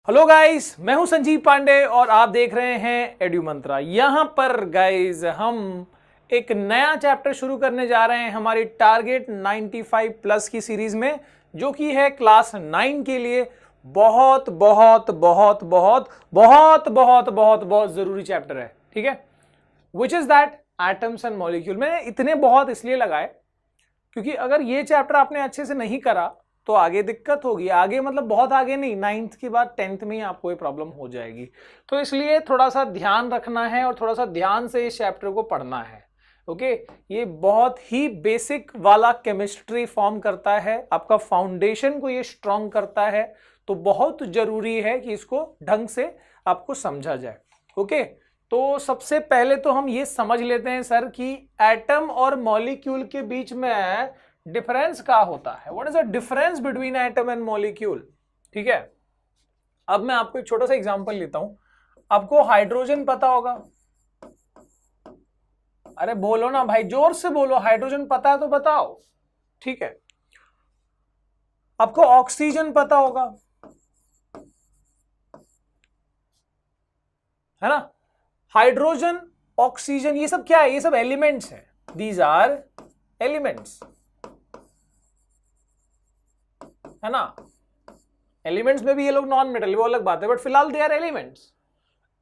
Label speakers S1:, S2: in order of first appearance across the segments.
S1: Hello guys, मैं हूं संजीव पांडे और आप देख रहे हैं एड्यू मंत्रा। यहां पर गाइस हम एक नया चैप्टर शुरू करने जा रहे हैं हमारी टारगेट 95 प्लस की सीरीज में, जो कि है क्लास 9 के लिए बहुत बहुत बहुत बहुत बहुत बहुत बहुत बहुत जरूरी चैप्टर है। ठीक है, which is that atoms and molecule. मैंने इतने बहुत इसलिए लगाए क्योंकि अगर ये चैप्टर आपने अच्छे से नहीं करा तो आगे दिक्कत होगी। आगे मतलब बहुत आगे नहीं, 9th के बाद 10th में ही आपको ये प्रॉब्लम हो जाएगी। तो इसलिए थोड़ा सा ध्यान रखना है और थोड़ा सा ध्यान से इस चैप्टर को पढ़ना है। ओके, ये बहुत ही बेसिक वाला केमिस्ट्री फॉर्म करता है, आपका फाउंडेशन को ये स्ट्रॉन्ग करता है। तो बहुत जरूरी है कि इसको ढंग से आपको समझा जाए। ओके, तो सबसे पहले तो हम ये समझ लेते हैं सर कि एटम और मॉलिक्यूल के बीच में डिफरेंस क्या होता है। What is the difference between atom and molecule. ठीक है, अब मैं आपको एक छोटा सा एग्जांपल लेता हूं। आपको हाइड्रोजन पता होगा? अरे बोलो ना भाई, जोर से बोलो। हाइड्रोजन पता है तो बताओ। ठीक है, आपको ऑक्सीजन पता होगा, है ना? हाइड्रोजन, ऑक्सीजन, ये सब क्या है? ये सब एलिमेंट्स हैं। दीज आर एलिमेंट्स, है ना? एलिमेंट्स में भी ये लोग नॉन मेटल, वो अलग बात है, बट फिलहाल दे आर एलिमेंट्स।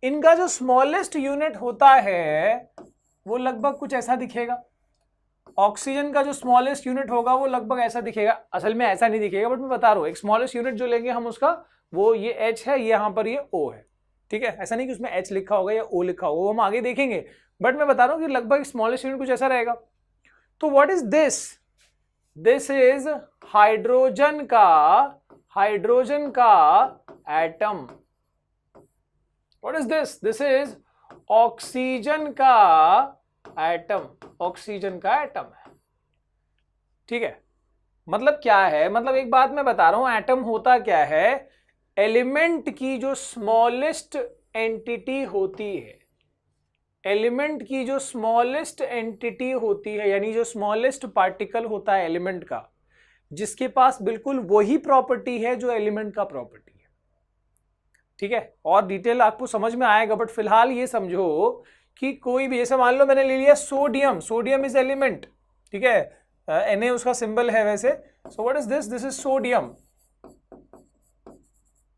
S1: इनका जो स्मॉलेस्ट यूनिट होता है वो लगभग कुछ ऐसा दिखेगा। ऑक्सीजन का जो स्मॉलेस्ट यूनिट होगा वो लगभग ऐसा दिखेगा। असल में ऐसा नहीं दिखेगा, बट मैं बता रहा हूं, एक स्मॉलेस्ट यूनिट जो लेंगे हम उसका, वो ये H है, यहां पर ये O है। ठीक है, ऐसा नहीं कि उसमें H लिखा होगा या O लिखा होगा, वो हम आगे देखेंगे, बट मैं बता रहा हूं कि लगभग स्मॉलेस्ट यूनिट कुछ ऐसा रहेगा। तो what is this? This is hydrogen का atom. What is this? This is oxygen का एटम। ऑक्सीजन का एटम है। ठीक है, मतलब क्या है? मतलब एक बात मैं बता रहा हूं, एटम होता क्या है? एलिमेंट की जो स्मॉलेस्ट एंटिटी होती है, एलिमेंट की जो स्मॉलेस्ट एंटिटी होती है, यानी जो स्मॉलेस्ट पार्टिकल होता है एलिमेंट का, जिसके पास बिल्कुल वही प्रॉपर्टी है जो एलिमेंट का प्रॉपर्टी है। ठीक है, और डिटेल आपको समझ में आएगा, बट फिलहाल ये समझो कि कोई भी, जैसे मान लो मैंने ले लिया सोडियम। Sodium is element. ठीक है, Na उसका सिंबल है वैसे। सो what is this? This is sodium.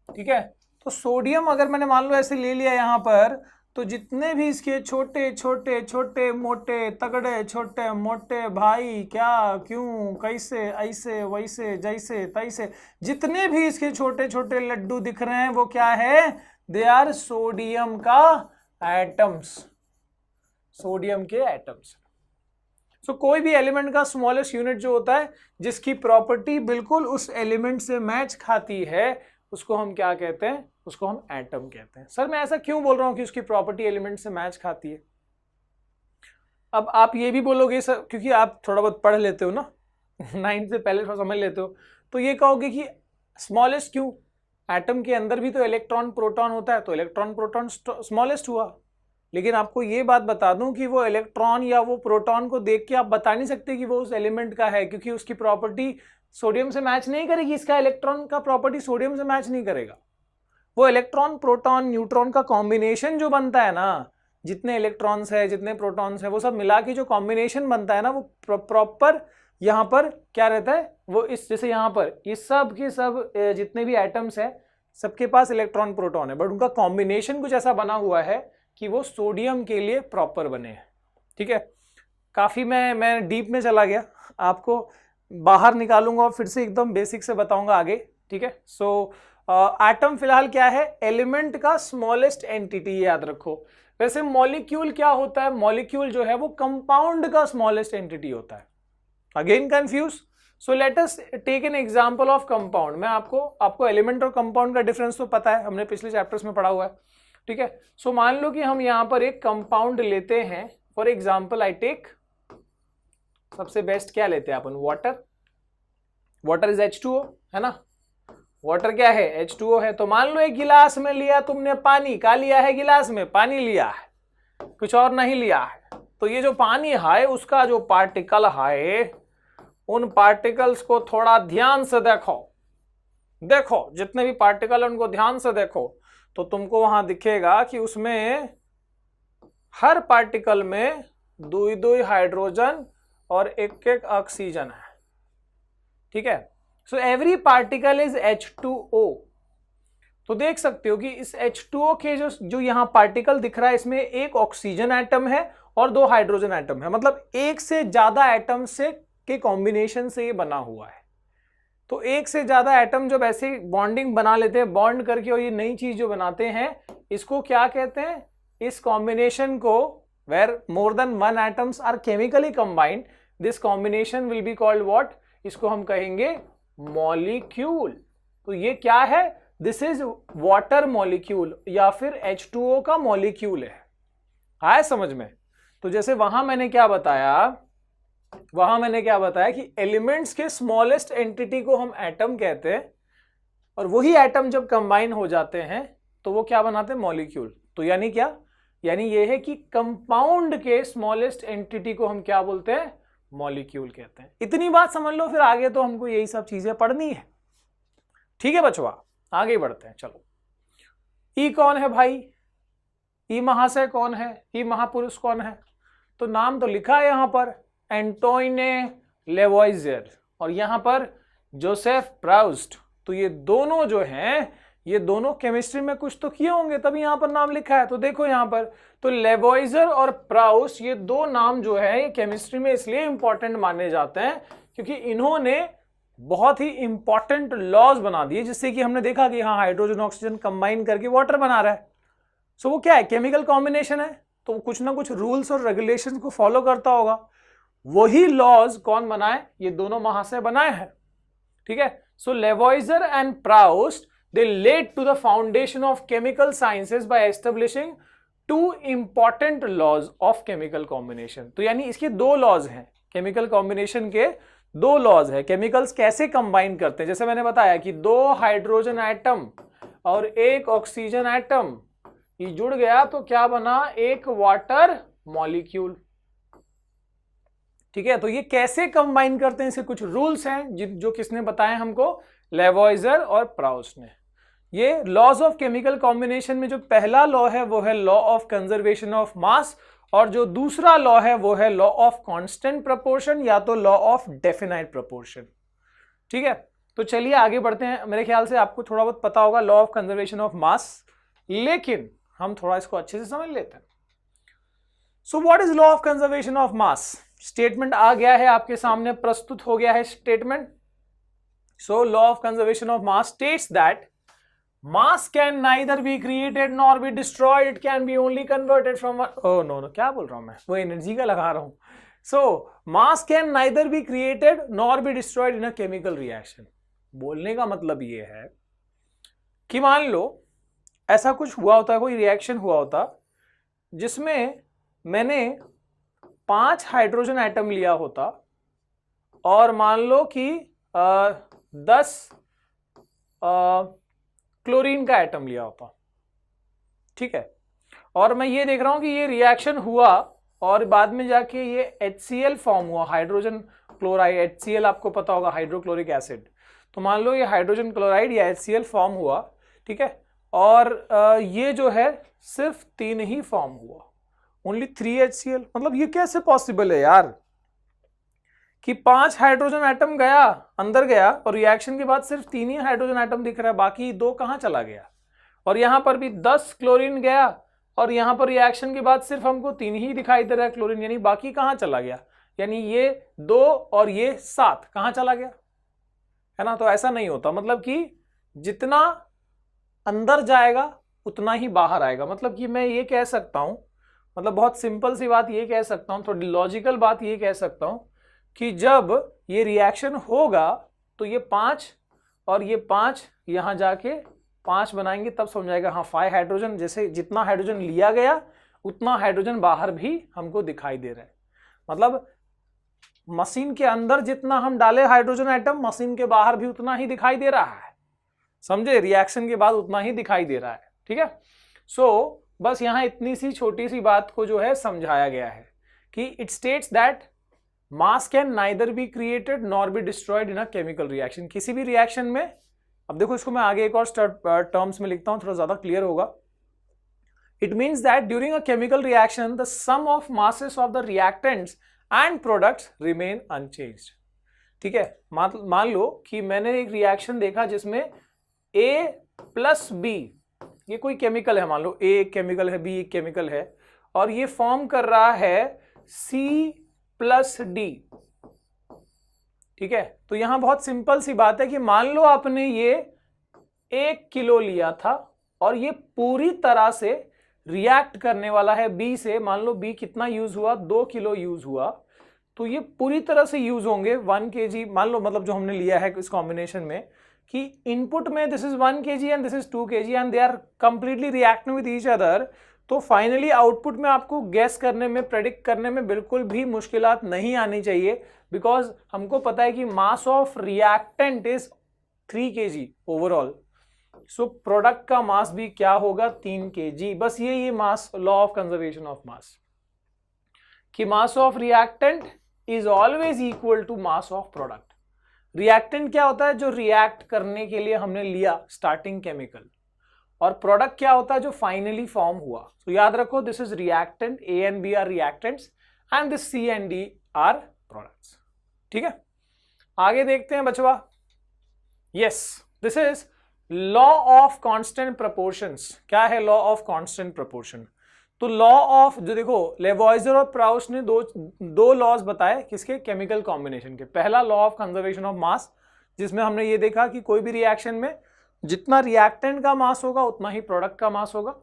S1: ठीक है, तो सोडियम अगर मैंने मान लो ऐसे ले लिया यहां पर, तो जितने भी इसके छोटे छोटे छोटे मोटे तगड़े छोटे मोटे भाई, क्या क्यों कैसे ऐसे वैसे जैसे तैसे, जितने भी इसके छोटे छोटे लड्डू दिख रहे हैं वो क्या है? दे आर सोडियम का एटम्स। सोडियम के एटम्स। सो कोई भी एलिमेंट का स्मॉलेस्ट यूनिट जो होता है, जिसकी प्रॉपर्टी बिल्कुल उस एलिमेंट से मैच खाती है, उसको हम क्या कहते हैं? उसको हम एटम कहते हैं। सर मैं ऐसा क्यों बोल रहा हूं कि उसकी प्रॉपर्टी एलिमेंट से मैच खाती है? अब आप ये भी बोलोगे सर, क्योंकि आप थोड़ा बहुत पढ़ लेते हो ना 9th से पहले थोड़ा समझ लेते हो, तो ये कहोगे कि स्मॉलेस्ट क्यों? एटम के अंदर भी तो इलेक्ट्रॉन प्रोटॉन होता है, तो इलेक्ट्रॉन प्रोटॉन स्मॉलेस्ट हुआ। लेकिन आपको ये बात बता दूं कि वो इलेक्ट्रॉन या वो प्रोटॉन को देख के आप बता नहीं सकते कि वो उस एलिमेंट का है, क्योंकि उसकी प्रॉपर्टी सोडियम से मैच नहीं करेगी। इसका इलेक्ट्रॉन का प्रॉपर्टी सोडियम से मैच नहीं करेगा। वो इलेक्ट्रॉन प्रोटॉन न्यूट्रॉन का कॉम्बिनेशन जो बनता है ना, जितने इलेक्ट्रॉन्स है जितने प्रोटॉन्स है, वो सब मिला के जो कॉम्बिनेशन बनता है ना, वो प्रॉपर यहाँ पर क्या रहता है? वो इस, जैसे यहाँ पर ये सब के सब जितने भी एटम्स है, सबके पास इलेक्ट्रॉन प्रोटॉन है, बट उनका कॉम्बिनेशन कुछ ऐसा बना हुआ है कि वो सोडियम के लिए प्रॉपर बने हैं। ठीक है, काफी मैं डीप में चला गया, आपको बाहर निकालूंगा और फिर से एकदम बेसिक से बताऊंगा आगे। ठीक है, सो एटम फिलहाल क्या है? एलिमेंट का स्मॉलेस्ट एंटिटी, याद रखो। वैसे मॉलिक्यूल क्या होता है? मॉलिक्यूल जो है वो कंपाउंड का स्मॉलेस्ट एंटिटी होता है। Again confuse? So let us take an example of compound. मैं आपको एलिमेंट और कंपाउंड का डिफरेंस तो पता है, हमने पिछले चैप्टर्स में पढ़ा हुआ है। ठीक है, सो मान लो कि हम यहां पर एक कंपाउंड लेते हैं। फॉर एग्जाम्पल आई टेक, सबसे बेस्ट क्या लेते हैं अपन? वाटर। वाटर इज H2O, है ना? वाटर क्या है? H2O है। तो मान लो एक गिलास में लिया तुमने पानी, का लिया है? गिलास में पानी लिया है, कुछ और नहीं लिया है। तो ये जो पानी है उसका जो पार्टिकल है, उन पार्टिकल्स को थोड़ा ध्यान से देखो। देखो जितने भी पार्टिकल है उनको ध्यान से देखो, तो तुमको वहां दिखेगा कि उसमें हर पार्टिकल में 2 हाइड्रोजन और 1 ऑक्सीजन है। ठीक है, so every particle is H2O। तो देख सकते हो कि इस H2O के जो यहां पार्टिकल दिख रहा है, इसमें 1 ऑक्सीजन एटम है और 2 हाइड्रोजन एटम है, मतलब 1 से ज्यादा एटम से के कॉम्बिनेशन से ये बना हुआ है। तो 1 से ज्यादा एटम जब ऐसे बॉन्डिंग बना लेते हैं, बॉन्ड करके, और ये नई चीज जो बनाते हैं, इसको क्या कहते हैं? इस कॉम्बिनेशन को, where more than 1 atoms are chemically combined, this combination will be called what? इसको हम कहेंगे मॉलिक्यूल। तो ये क्या है? दिस इज वाटर मॉलिक्यूल या फिर H2O का मॉलिक्यूल है। आया समझ में? तो जैसे वहां मैंने क्या बताया कि एलिमेंट्स के स्मॉलेस्ट एंटिटी को हम एटम कहते हैं, और वही एटम जब कंबाइन हो जाते हैं तो वो क्या बनाते हैं? मॉलिक्यूल। तो यानी क्या? यानी ये है कि कंपाउंड के स्मॉलेस्ट एंटिटी को हम क्या बोलते हैं? मॉलिक्यूल कहते हैं। इतनी बात समझ लो, फिर आगे तो हमको यही सब चीजें पढ़नी है। ठीक है बचवा, आगे बढ़ते हैं। चलो, ई कौन है भाई? ई महाशय कौन है? ई महापुरुष कौन है? तो नाम तो लिखा है यहां पर, एंटोइने लेवॉइजर, और यहां पर जोसेफ प्राउस्ट। तो ये दोनों जो हैं, ये दोनों केमिस्ट्री में कुछ तो किए होंगे, तभी यहां पर नाम लिखा है। तो देखो यहां पर, तो लेवॉइजर और प्राउस्ट, ये 2 नाम जो है ये केमिस्ट्री में इसलिए इंपॉर्टेंट माने जाते हैं क्योंकि इन्होंने बहुत ही इंपॉर्टेंट लॉज बना दिए, जिससे कि हमने देखा कि हाँ, हाइड्रोजन ऑक्सीजन कंबाइन करके वाटर बना रहा है। सो वो क्या है? केमिकल कॉम्बिनेशन है, तो कुछ ना कुछ रूल्स और रेगुलेशंस को फॉलो करता होगा। वही लॉज कौन बनाए? ये दोनों महाशय बनाए हैं। ठीक है, so Lavoisier and Proust, they laid to the foundation of chemical sciences by establishing 2 important laws of chemical combination। तो यानी इसके 2 लॉज हैं, केमिकल कॉम्बिनेशन के 2 लॉज है। केमिकल्स कैसे कंबाइन करते हैं? जैसे मैंने बताया कि 2 हाइड्रोजन एटम और 1 ऑक्सीजन एटम ये जुड़ गया तो क्या बना? 1 वाटर मॉलिक्यूल। ठीक है, तो ये कैसे कंबाइन करते हैं, इसके कुछ रूल्स हैं जो किसने बताए हमको? लेवॉइजर और प्राउस्ट ने। ये लॉज ऑफ केमिकल कॉम्बिनेशन में जो पहला लॉ है वो है लॉ ऑफ कंजर्वेशन ऑफ मास, और जो दूसरा लॉ है वो है लॉ ऑफ कांस्टेंट प्रोपोर्शन या तो लॉ ऑफ डेफिनाइट प्रोपोर्शन। ठीक है, तो चलिए आगे बढ़ते हैं। मेरे ख्याल से आपको थोड़ा बहुत पता होगा law of conservation of mass, लेकिन हम थोड़ा इसको अच्छे से समझ लेते हैं। So what is law of conservation of mass? Statement आ गया है आपके सामने, प्रस्तुत हो गया है statement. So law of conservation of mass states that mass can neither be created nor be destroyed, it can be only converted from one... oh no, क्या बोल रहा हूं मैं? वो एनर्जी का लगा रहा हूं। so mass can neither be created nor be destroyed in a chemical reaction। बोलने का मतलब ये है कि मान लो ऐसा कुछ हुआ होता है, कोई रिएक्शन हुआ होता जिसमें मैंने 5 हाइड्रोजन एटम लिया होता और मान लो कि 10 क्लोरीन का एटम लिया होता। ठीक है, और मैं ये देख रहा हूं कि ये रिएक्शन हुआ और बाद में जाके ये HCl फॉर्म हुआ, हाइड्रोजन क्लोराइड। HCl आपको पता होगा, हाइड्रोक्लोरिक एसिड। तो मान लो ये हाइड्रोजन क्लोराइड या HCl फॉर्म हुआ। ठीक है, और ये जो है सिर्फ 3 ही फॉर्म हुआ, ओनली 3 HCl। मतलब ये कैसे पॉसिबल है यार कि 5 हाइड्रोजन एटम गया, अंदर गया, और रिएक्शन के बाद सिर्फ 3 ही हाइड्रोजन एटम दिख रहा है, बाकी 2 कहां चला गया? और यहां पर भी 10 क्लोरीन गया और यहां पर रिएक्शन के बाद सिर्फ हमको 3 ही दिखाई दे रहा है क्लोरीन, यानी बाकी कहां चला गया? यानी ये 2 और ये 7 कहां चला गया? है ना? तो ऐसा नहीं होता, मतलब कि जितना अंदर जाएगा उतना ही बाहर आएगा। मतलब कि मैं ये कह सकता हूं, मतलब बहुत सिंपल सी बात ये कह सकता हूं, थोड़ी लॉजिकल बात ये कह सकता हूं कि जब ये रिएक्शन होगा तो ये 5 और ये 5 यहां जाके 5 बनाएंगे, तब समझाएगा हाँ 5 हाइड्रोजन, जैसे जितना हाइड्रोजन लिया गया उतना हाइड्रोजन बाहर भी हमको दिखाई दे रहा है। मतलब मशीन के अंदर जितना हम डाले हाइड्रोजन एटम, मशीन के बाहर भी उतना ही दिखाई दे रहा है। समझे? रिएक्शन के बाद उतना ही दिखाई दे रहा है। ठीक है, सो बस यहां इतनी सी छोटी सी बात को जो है समझाया गया है कि it states that mass can neither be created nor be destroyed in a chemical reaction. किसी भी रिएक्शन में अब देखो इसको मैं आगे एक और टर्म्स में लिखता हूं, थोड़ा ज्यादा क्लियर होगा. It means that during a chemical reaction, the sum of masses of the reactants and products remain unchanged. ठीक है, मान लो कि मैंने एक रिएक्शन देखा जिसमें A प्लस B, ये कोई केमिकल है, मान लो A एक केमिकल है, B एक केमिकल है, और ये फॉर्म कर रहा है C प्लस D. ठीक है, तो यहां बहुत सिंपल सी बात है कि मान लो आपने ये 1 किलो लिया था और ये पूरी तरह से रिएक्ट करने वाला है बी से. मान लो बी कितना यूज हुआ, 2 किलो यूज हुआ, तो ये पूरी तरह से यूज होंगे 1 kg. मान लो मतलब जो हमने लिया है इस कॉम्बिनेशन में कि इनपुट में this is 1 kg and this is 2 kg and they are completely reacting with each other. तो फाइनली आउटपुट में आपको गेस करने में, प्रेडिक्ट करने में बिल्कुल भी मुश्किलात नहीं आनी चाहिए, बिकॉज हमको पता है कि mass of reactant is 3 kg overall. So product का मास भी क्या होगा, 3 kg. बस ये mass, law of conservation of mass, कि mass of reactant is always equal to mass of product. Reactant क्या होता है, जो रिएक्ट करने के लिए हमने लिया स्टार्टिंग केमिकल, और प्रोडक्ट क्या होता है, जो फाइनली फॉर्म हुआ. तो याद रखो, this is reactant, A and B are reactants and this C and D are products. ठीक है, आगे देखते हैं बचवा. Yes, this is law of constant proportions. क्या है लॉ ऑफ कांस्टेंट प्रोपोर्शन? तो लॉ ऑफ, जो देखो लेवॉइजर और प्राउस ने दो लॉज बताए किसके, केमिकल कॉम्बिनेशन के. पहला लॉ ऑफ कंजर्वेशन ऑफ मास, जिसमें हमने ये देखा कि कोई भी रिएक्शन में जितना रिएक्टेंट का मास होगा उतना ही प्रोडक्ट का मास होगा.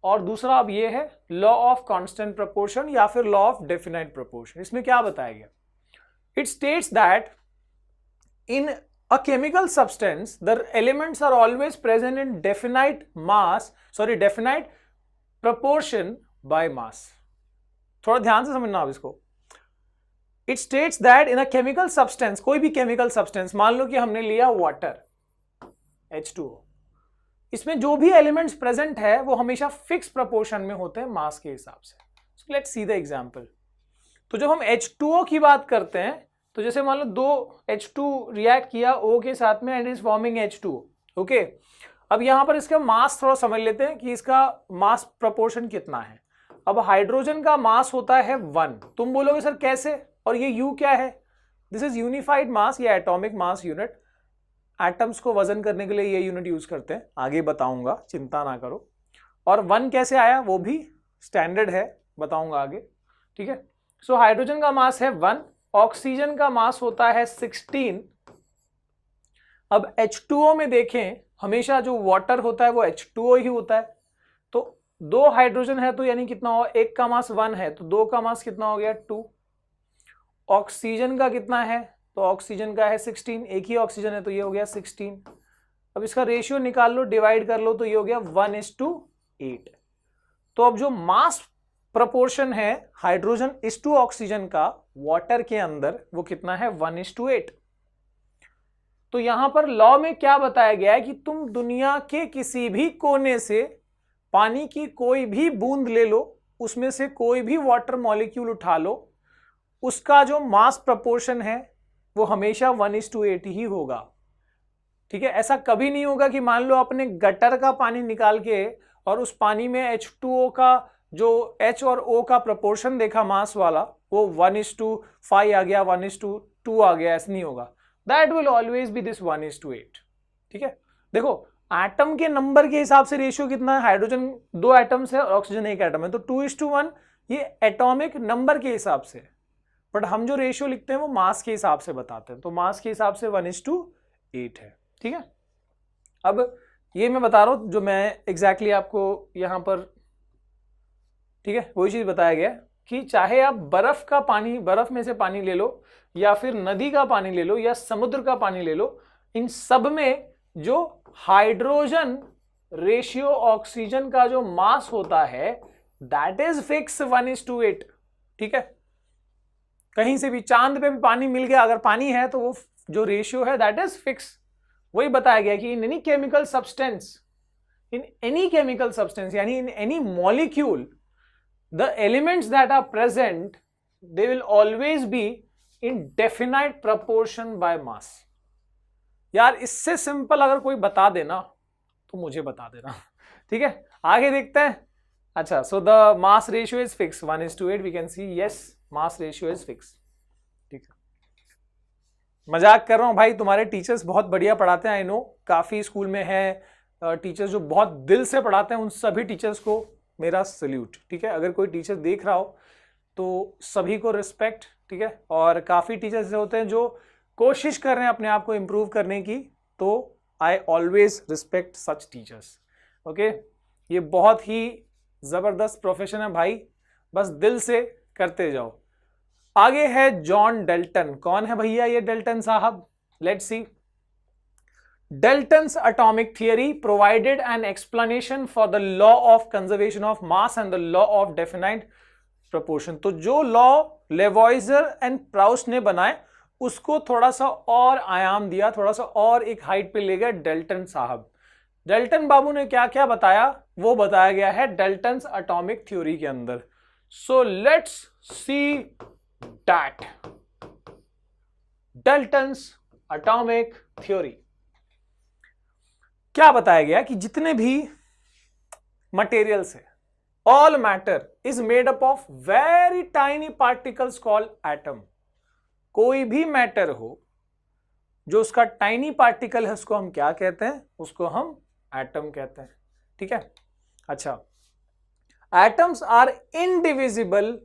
S1: और दूसरा अब ये है लॉ ऑफ कांस्टेंट प्रोपोर्शन या फिर लॉ ऑफ डेफिनाइट प्रोपोर्शन. इसमें क्या बताया गया, it states that in a chemical substance the elements are always present in definite proportion by mass. थोड़ा ध्यान से समझना आप इसको. It states that in a chemical substance, कोई भी chemical substance, मान लो कि हमने लिया water H2O, इसमें जो भी एलिमेंट्स प्रेजेंट है वो हमेशा फिक्स प्रोपोर्शन में होते हैं मास के हिसाब से. So let's see the example. तो जब हम H2O की बात करते हैं, तो जैसे मान लो 2 H2 रिएक्ट किया O के साथ में and is forming H2O. Okay, अब यहां पर इसका मास थोड़ा समझ लेते हैं कि इसका मास प्रोपोर्शन कितना है. अब हाइड्रोजन का मास होता है 1. तुम बोलोगे सर कैसे, और ये U क्या है, दिस इज यूनिफाइड मास या एटॉमिक मास यूनिट. एटम्स को वजन करने के लिए ये यूनिट यूज करते हैं, आगे बताऊंगा, चिंता ना करो. और 1 कैसे आया वो भी स्टैंडर्ड है, बताऊंगा आगे. ठीक है, सो हाइड्रोजन का मास है 1, ऑक्सीजन का मास होता है 16. अब H2O में देखें, हमेशा जो वाटर होता है वो H2O ही होता है. तो 2 हाइड्रोजन है तो यानी कितना हो, एक का मास 1 है तो 2 का मास कितना हो गया, 2. ऑक्सीजन का कितना है, तो ऑक्सीजन का है 16, एक ही ऑक्सीजन है तो ये हो गया 16. अब इसका रेशियो निकाल लो, डिवाइड कर लो, तो ये हो गया 1:8. तो अब जो मास प्रोपोर्शन है हाइड्रोजन इस टू ऑक्सीजन का वाटर के अंदर, वो कितना है, 1:8. तो यहां पर लॉ में क्या बताया गया है कि तुम दुनिया के किसी भी कोने से पानी की कोई भी बूंद ले लो, उसमें से कोई भी वाटर मॉलिक्यूल उठा लो, उसका जो मास प्रोपोर्शन है वो हमेशा 1:8 ही होगा. ठीक है, ऐसा कभी नहीं होगा कि मान लो अपने गटर का पानी निकाल के और उस पानी में H2O का जो H और O का प्रोपोर्शन देखा मास वाला, वो 1:5 आ गया, 1:2 आ गया, ऐसा नहीं होगा. That will always B this 1:8. ठीक है, देखो एटम के नंबर के हिसाब से रेशियो कितना है, हाइड्रोजन 2 एटम्स है और ऑक्सीजन 1 एटम है, तो 2:1 ये एटॉमिक नंबर के हिसाब से. बट हम जो रेशियो लिखते हैं वो मास के हिसाब से बताते हैं, तो मास के हिसाब से 1:8 है. ठीक है, अब ये मैं बता रहा हूं जो मैं एग्जैक्टली आपको यहां पर, ठीक है, वही चीज बताया गया कि चाहे आप बर्फ का पानी, बर्फ में से पानी ले लो, या फिर नदी का पानी ले लो, या समुद्र का पानी ले लो, इन सब में जो हाइड्रोजन रेशियो ऑक्सीजन का जो मास होता है दैट इज फिक्स 1:8. ठीक है, कहीं से भी, चांद पे भी पानी मिल गया, अगर पानी है तो वो जो रेशियो है दैट इज फिक्स. वही बताया गया कि इन एनी केमिकल सब्सटेंस, यानी in any molecule, the elements that are present, they will always be in definite proportion by mass. यार इससे सिंपल अगर कोई बता देना तो मुझे बता देना। ठीक है, आगे देखते हैं। अच्छा, so the mass ratio is fix 1:8, we can see yes mass ratio is fix. ठीक है, मजाक कर रहा हूं भाई, तुम्हारे टीचर्स बहुत बढ़िया पढ़ाते हैं, आई नो, काफी स्कूल में है टीचर्स जो बहुत दिल से पढ़ाते हैं, उन सभी टीचर्स को मेरा सल्यूट। ठीक है, अगर कोई टीचर देख रहा हो तो सभी को रिस्पेक्ट। ठीक है, और काफी टीचर्स ऐसे होते हैं जो कोशिश कर रहे हैं अपने आप को इम्प्रूव करने की, तो I always respect such teachers. Okay, ये बहुत ही जबरदस्त प्रोफेशन है भाई, बस दिल से करते जाओ। आगे है जॉन डेल्टन। कौन है भैया ये डेल्टन साहब? Let's see. Dalton's atomic theory provided an explanation for the law of conservation of mass and the law of definite proportion। तो जो लॉ लेवॉइजर एंड प्राउस्ट ने बनाए उसको थोड़ा सा और आयाम दिया, थोड़ा सा और एक हाइट पे ले गए डेल्टन साहब। डेल्टन बाबू ने क्या क्या बताया वो बताया गया है डेल्टन्स एटॉमिक थ्योरी के अंदर। So let's see that Dalton's atomic theory. क्या बताया गया कि जितने भी मटेरियल्स है, all matter is made up of very tiny particles called atom. कोई भी मैटर हो जो उसका टाइनी पार्टिकल है उसको हम क्या कहते हैं? उसको हम एटम कहते हैं। ठीक है, अच्छा, atoms are indivisible,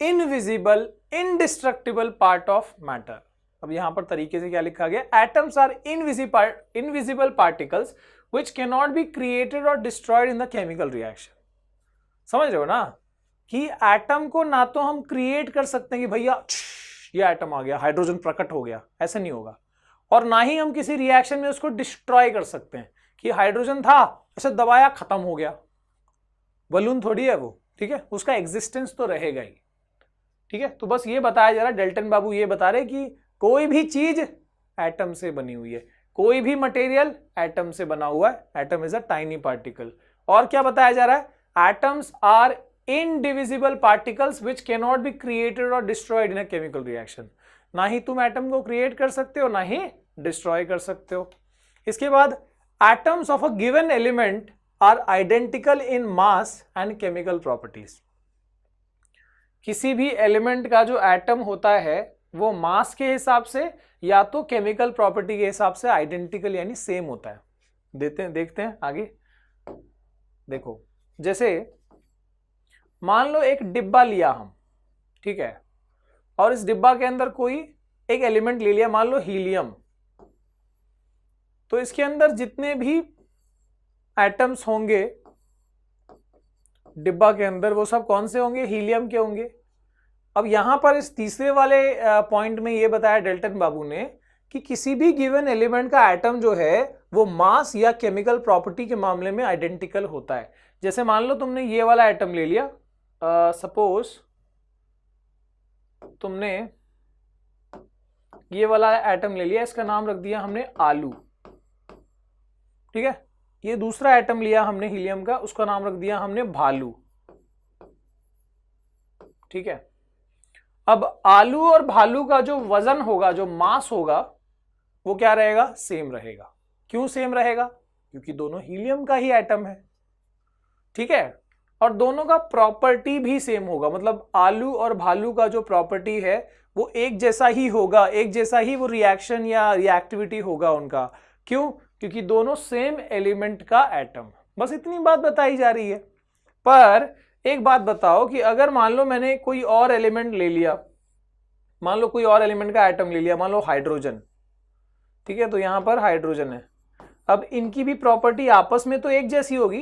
S1: invisible, indestructible part of matter. अब यहां पर तरीके से क्या लिखा गया? Atoms are invisible particles which can not be created और destroyed in the chemical reaction. समझ रहे हो ना कि एटम को ना तो हम क्रिएट कर सकते हैं कि भैया ये एटम आ गया, हाइड्रोजन प्रकट हो गया, ऐसा नहीं होगा, और ना ही हम किसी रिएक्शन में उसको डिस्ट्रॉय कर सकते हैं कि हाइड्रोजन था, ऐसे दबाया खत्म हो गया। बलून थोड़ी है वो। ठीक है, उसका एग्जिस्टेंस तो रहेगा ही। ठीक है, तो बस ये बताया जा रहा है, डेल्टन बाबू ये बता रहे कि कोई भी चीज एटम से बनी हुई है, कोई भी मटेरियल एटम से बना हुआ है। Atom is a tiny particle. और क्या बताया जा रहा है? Atoms are indivisible particles which can not be created और destroyed in a chemical reaction. ना ही तुम एटम को क्रिएट कर सकते हो, ना ही डिस्ट्रॉय कर सकते हो। इसके बाद atoms of a given element are identical in mass and chemical properties. किसी भी एलिमेंट का जो एटम होता है वो मास के हिसाब से या तो केमिकल प्रॉपर्टी के हिसाब से आइडेंटिकल यानी सेम होता है। देखते हैं आगे। देखो, जैसे मान लो एक डिब्बा लिया हम, ठीक है, और इस डिब्बा के अंदर कोई एक एलिमेंट ले लिया, मान लो हीलियम। तो इसके अंदर जितने भी एटम्स होंगे डिब्बा के अंदर वो सब कौन से होंगे? हीलियम के होंगे। अब यहां पर इस तीसरे वाले पॉइंट में ये बताया डेल्टन बाबू ने कि किसी भी गिवन एलिमेंट का एटम जो है वो मास या केमिकल प्रॉपर्टी के मामले में आइडेंटिकल होता है। जैसे मान लो तुमने ये वाला एटम ले लिया, सपोज तुमने ये वाला एटम ले लिया, इसका नाम रख दिया हमने आलू। ठीक है, ये दूसरा एटम लिया हमने हीलियम का, उसका नाम रख दिया हमने भालू। ठीक है, अब आलू और भालू का जो वजन होगा, जो मास होगा, वो क्या रहेगा? सेम रहेगा। क्यों सेम रहेगा? क्योंकि दोनों हीलियम का ही एटम है। ठीक है, और दोनों का प्रॉपर्टी भी सेम होगा, मतलब आलू और भालू का जो प्रॉपर्टी है वो एक जैसा ही होगा, एक जैसा ही वो रिएक्शन या रिएक्टिविटी होगा उनका। क्यों? क्योंकि दोनों सेम एलिमेंट का एटम। बस इतनी बात बताई जा रही है। पर एक बात बताओ कि अगर मान लो मैंने कोई और एलिमेंट ले लिया, मान लो कोई और एलिमेंट का एटम ले लिया, मान लो हाइड्रोजन। ठीक है, तो यहां पर हाइड्रोजन है। अब इनकी भी प्रॉपर्टी आपस में तो एक जैसी होगी,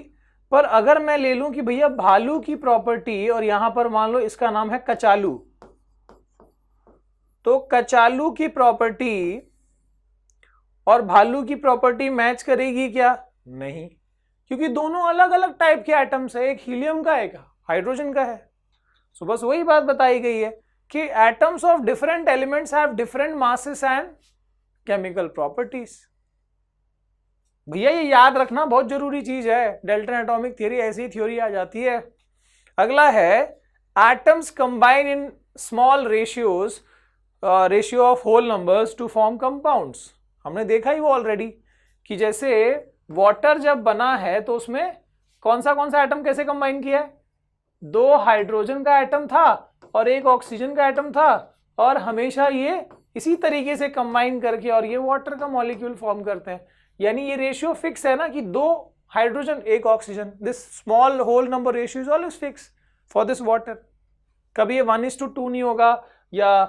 S1: पर अगर मैं ले लूं कि भैया भालू की प्रॉपर्टी और यहां पर मान लो इसका नाम है कचालू, तो कचालू की प्रॉपर्टी और भालू की प्रॉपर्टी मैच करेगी क्या? नहीं, क्योंकि दोनों अलग अलग टाइप के एटम्स है, एक हीलियम का एक हाइड्रोजन का है। सो बस वही बात बताई गई है कि atoms of different elements have different masses and chemical properties. भैया ये याद रखना बहुत जरूरी चीज है, डेल्टन एटॉमिक थ्योरी ऐसी थ्योरी आ जाती है। अगला है atoms combine in small ratio of whole numbers to form compounds. हमने देखा ही वो ऑलरेडी कि जैसे वाटर जब बना है तो उसमें कौन सा एटम कैसे कंबाइन किया है, 2 हाइड्रोजन का एटम था और 1 ऑक्सीजन का एटम था, और हमेशा ये इसी तरीके से कंबाइन करके और ये वाटर का मॉलिक्यूल फॉर्म करते हैं। यानी ये रेशियो फिक्स है ना कि 2 hydrogen 1 oxygen, this small whole number ratio is always fix for this water. कभी ये 1:2 नहीं होगा या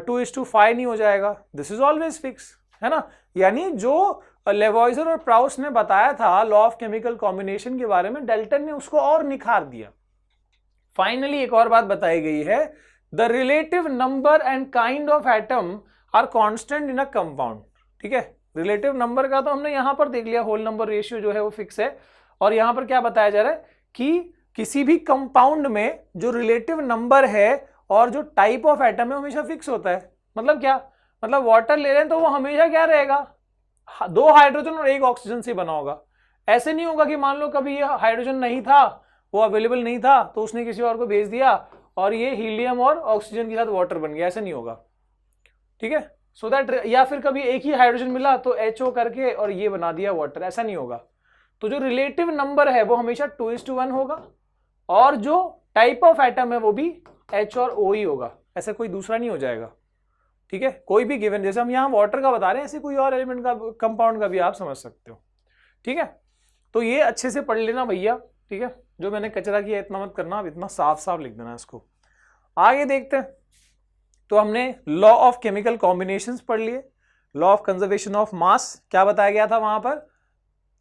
S1: 2:5 नहीं हो जाएगा, दिस इज ऑलवेज फिक्स, है ना। यानी जो लेवॉइजर और प्राउस ने बताया था लॉ ऑफ केमिकल कॉम्बिनेशन के बारे में, डाल्टन ने उसको और निखार दिया। फाइनली एक और बात बताई गई है, the relative number and kind of atom are constant in a compound. ठीक है, रिलेटिव नंबर का तो हमने यहां पर देख लिया, होल नंबर रेशियो जो है वो फिक्स है। और यहां पर क्या बताया जा रहा है कि किसी भी कंपाउंड में जो रिलेटिव नंबर है और जो टाइप ऑफ एटम है हमेशा फिक्स होता है। मतलब क्या, मतलब वाटर ले रहे हैं तो वो हमेशा क्या रहेगा, 2 हाइड्रोजन और 1 ऑक्सीजन से बना होगा। ऐसे नहीं होगा कि मान लो कभी ये हाइड्रोजन नहीं था, वो अवेलेबल नहीं था तो उसने किसी और को भेज दिया और ये हीलियम और ऑक्सीजन के साथ वाटर बन गया, ऐसे नहीं होगा। ठीक है, सो दैट, या फिर कभी एक ही हाइड्रोजन मिला तो HO करके और ये बना दिया वाटर, ऐसा नहीं होगा। तो जो रिलेटिव नंबर है वो हमेशा 2:1 होगा और जो टाइप ऑफ एटम है वो भी H और O ही होगा, ऐसा कोई दूसरा नहीं हो जाएगा। ठीक है, कोई भी गिवन, जैसे हम यहाँ वाटर का बता रहे हैं ऐसे कोई और एलिमेंट का, कंपाउंड का भी आप समझ सकते हो। ठीक है, तो ये अच्छे से पढ़ लेना भैया। ठीक है, जो मैंने कचरा किया इतना मत करना, अब इतना साफ साफ लिख देना इसको। आगे देखते हैं, तो हमने लॉ ऑफ केमिकल कॉम्बिनेशंस पढ़ लिए, law of conservation of mass क्या बताया गया था वहां पर,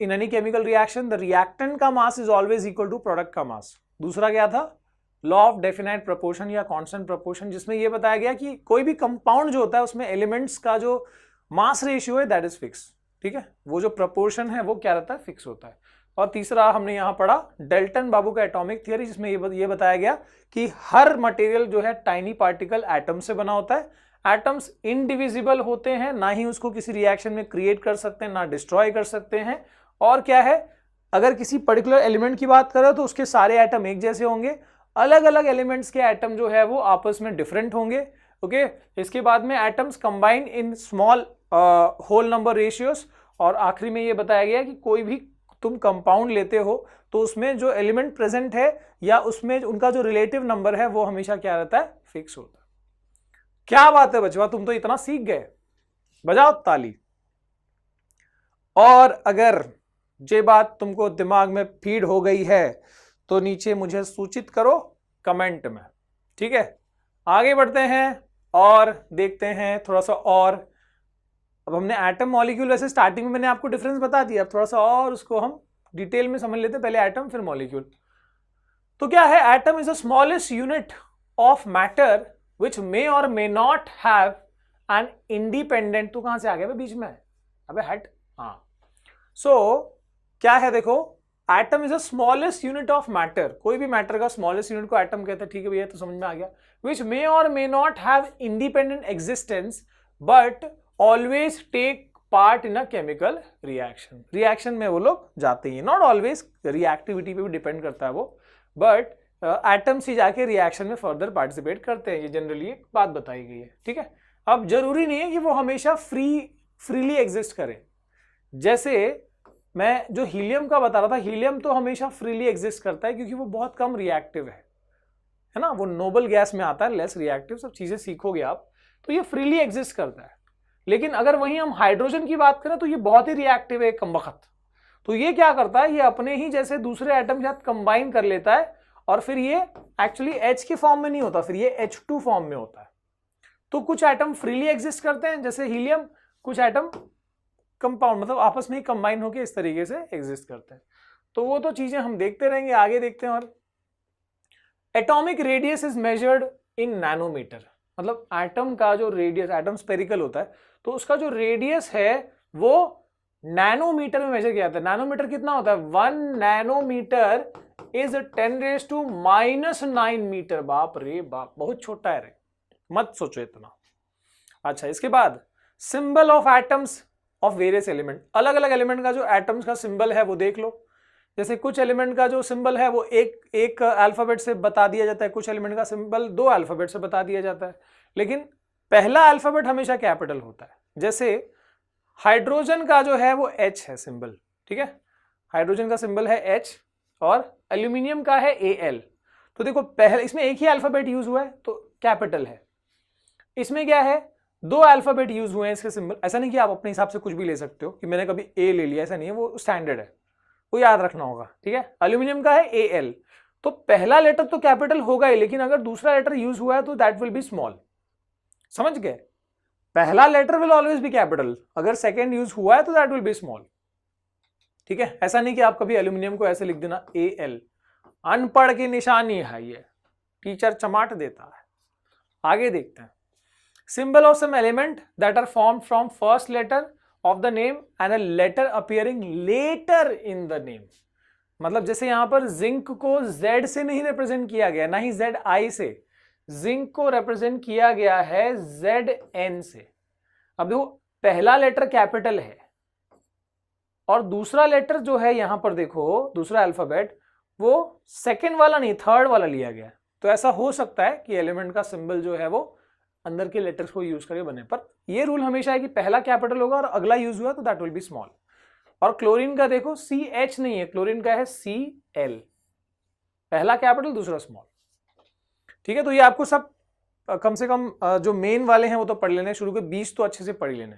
S1: in any chemical reaction the reactant का mass is always equal to product का मास। दूसरा क्या था, लॉ ऑफ डेफिनाइट प्रोपोर्शन या कांस्टेंट प्रोपोर्शन, जिसमें यह बताया गया कि कोई भी कंपाउंड जो होता है उसमें एलिमेंट्स का जो मास रेशियो है दैट इज फिक्स। ठीक है, वो जो प्रोपोर्शन है वो क्या रहता है, फिक्स होता है। और तीसरा हमने यहां पढ़ा डाल्टन बाबू का एटॉमिक थियरी, जिसमें ये बताया गया कि हर मटेरियल जो है टाइनी पार्टिकल एटम से बना होता है। एटम्स इनडिविजिबल होते हैं, ना ही उसको किसी रिएक्शन में क्रिएट कर सकते हैं ना डिस्ट्रॉय कर सकते हैं। और क्या है, अगर किसी पर्टिकुलर एलिमेंट की बात करें तो उसके सारे एटम एक जैसे होंगे, अलग अलग एलिमेंट्स के एटम जो है वो आपस में डिफरेंट होंगे। ओके, इसके बाद में atoms combine in small whole number ratios. और आखिरी में ये बताया गया कि कोई भी तुम कंपाउंड लेते हो तो उसमें जो एलिमेंट प्रेजेंट है या उसमें उनका जो रिलेटिव नंबर है वो हमेशा क्या रहता है, फिक्स होता है। क्या बात है बचवा, तुम तो इतना सीख गए, बजाओ ताली। और अगर ये बात तुमको दिमाग में फीड हो गई है तो नीचे मुझे सूचित करो कमेंट में। ठीक है, आगे बढ़ते हैं और देखते हैं थोड़ा सा और। अब हमने एटम मॉलिक्यूल, वैसे स्टार्टिंग में मैंने आपको डिफरेंस बता दिया, अब थोड़ा सा और उसको हम डिटेल में समझ लेते हैं, पहले एटम फिर मॉलिक्यूल। तो क्या है, atom is the smallest unit of matter which may और may not have an independent, तू कहां से आ गया बीच में, अबे हट। हाँ, सो क्या है, देखो atom is the smallest unit of matter, कोई भी मैटर का स्मॉलेस्ट यूनिट को एटम कहते हैं। ठीक है भैया, तो समझ में आ गया। विच मे और may not have independent existence but always take part in a chemical reaction. Reaction में वो लोग जाते हैं, नॉट ऑलवेज, रिएक्टिविटी पे भी डिपेंड करता है वो, बट एटम्स ही जाके रिएक्शन में फर्दर पार्टिसिपेट करते हैं। ये जनरली एक बात बताई गई है। ठीक है, अब जरूरी नहीं है कि वो हमेशा फ्रीली एग्जिस्ट करें। जैसे मैं जो हीलियम का बता रहा था, हीलियम तो हमेशा फ्रीली एग्जिस्ट करता है क्योंकि वो बहुत कम रिएक्टिव है ना, वो नोबल गैस में आता है, लेस रिएक्टिव, सब चीजें सीखोगे आप, तो ये फ्रीली एग्जिस्ट करता है। लेकिन अगर वहीं हम हाइड्रोजन की बात करें तो ये बहुत ही रिएक्टिव है कमबख्त। तो ये क्या करता है, ये अपने ही जैसे दूसरे एटम के साथ कंबाइन कर लेता है और फिर ये एक्चुअली H के फॉर्म में नहीं होता, फिर ये H2 फॉर्म में होता है। तो कुछ एटम फ्रीली एग्जिस्ट करते हैं जैसे हीलियम, कुछ एटम कंपाउंड मतलब आपस में ही कंबाइन होकर इस तरीके से एग्जिस्ट करते हैं। तो वो तो चीजें हम देखते रहेंगे, आगे देखते हैं। और atomic radius is measured in nanometer, मतलब एटम का जो रेडियस, एटम स्पेरिकल होता है तो उसका जो रेडियस है वो नैनोमीटर में मेजर किया जाता है। नैनोमीटर कितना होता है, 1 नैनोमीटर इज 10⁻⁹ मीटर। बाप रे बाप, बहुत छोटा है रे, मत सोचो इतना। अच्छा, इसके बाद symbol of atoms of various element, अलग अलग एलिमेंट का जो एटम्स का सिंबल है वो देख लो। जैसे कुछ एलिमेंट का जो सिंबल है वो एक अल्फाबेट से बता दिया जाता है, कुछ एलिमेंट का सिंबल 2 अल्फाबेट से बता दिया जाता है, लेकिन पहला अल्फाबेट हमेशा कैपिटल होता है। जैसे हाइड्रोजन का जो है वो H है सिंबल, ठीक है, हाइड्रोजन का सिंबल है H और एल्यूमिनियम का है Al। तो देखो पहले इसमें एक ही अल्फाबेट यूज हुआ है तो कैपिटल है, इसमें क्या है दो अल्फाबेट यूज हुए हैं इसके सिंबल। ऐसा नहीं कि आप अपने हिसाब से कुछ भी ले सकते हो कि मैंने कभी A ले लिया, ऐसा नहीं है, वो स्टैंडर्ड है, वो याद रखना होगा, ठीक है। एल्यूमिनियम का है Al, तो पहला लेटर तो कैपिटल होगा ही, लेकिन अगर दूसरा लेटर यूज हुआ है तो दैट विल बी स्मॉल, समझ गए। पहला letter will always be capital, अगर सेकेंड यूज हुआ है तो दैट विल बी स्मॉल, ठीक है। ऐसा नहीं कि आप कभी एल्यूमिनियम को ऐसे लिख देना Al, अनपढ़ की निशानी है ये, टीचर चमाट देता है। आगे देखते हैं, symbol of some element that are formed from first letter of the name and a letter appearing letter in the name. मतलब जैसे यहां पर जिंक को Z से नहीं रिप्रेजेंट किया गया, ना ही ZI से, जिंक को रिप्रेजेंट किया गया है ZN से। अब देखो पहला लेटर कैपिटल है और दूसरा लेटर जो है यहां पर देखो, दूसरा अल्फाबेट वो सेकेंड वाला नहीं थर्ड वाला लिया गया। तो ऐसा हो सकता है कि एलिमेंट का सिंबल जो है वो अंदर के लेटर्स को यूज करके बने, पर ये रूल हमेशा है कि पहला कैपिटल होगा और अगला यूज हुआ तो दैट विल बी स्मॉल। और क्लोरीन का देखो CH नहीं है, क्लोरीन का है Cl, पहला कैपिटल दूसरा स्मॉल, ठीक है। तो ये आपको सब कम से कम जो मेन वाले हैं वो तो पढ़ लेने, शुरू के 20 तो अच्छे से पढ़ लेने,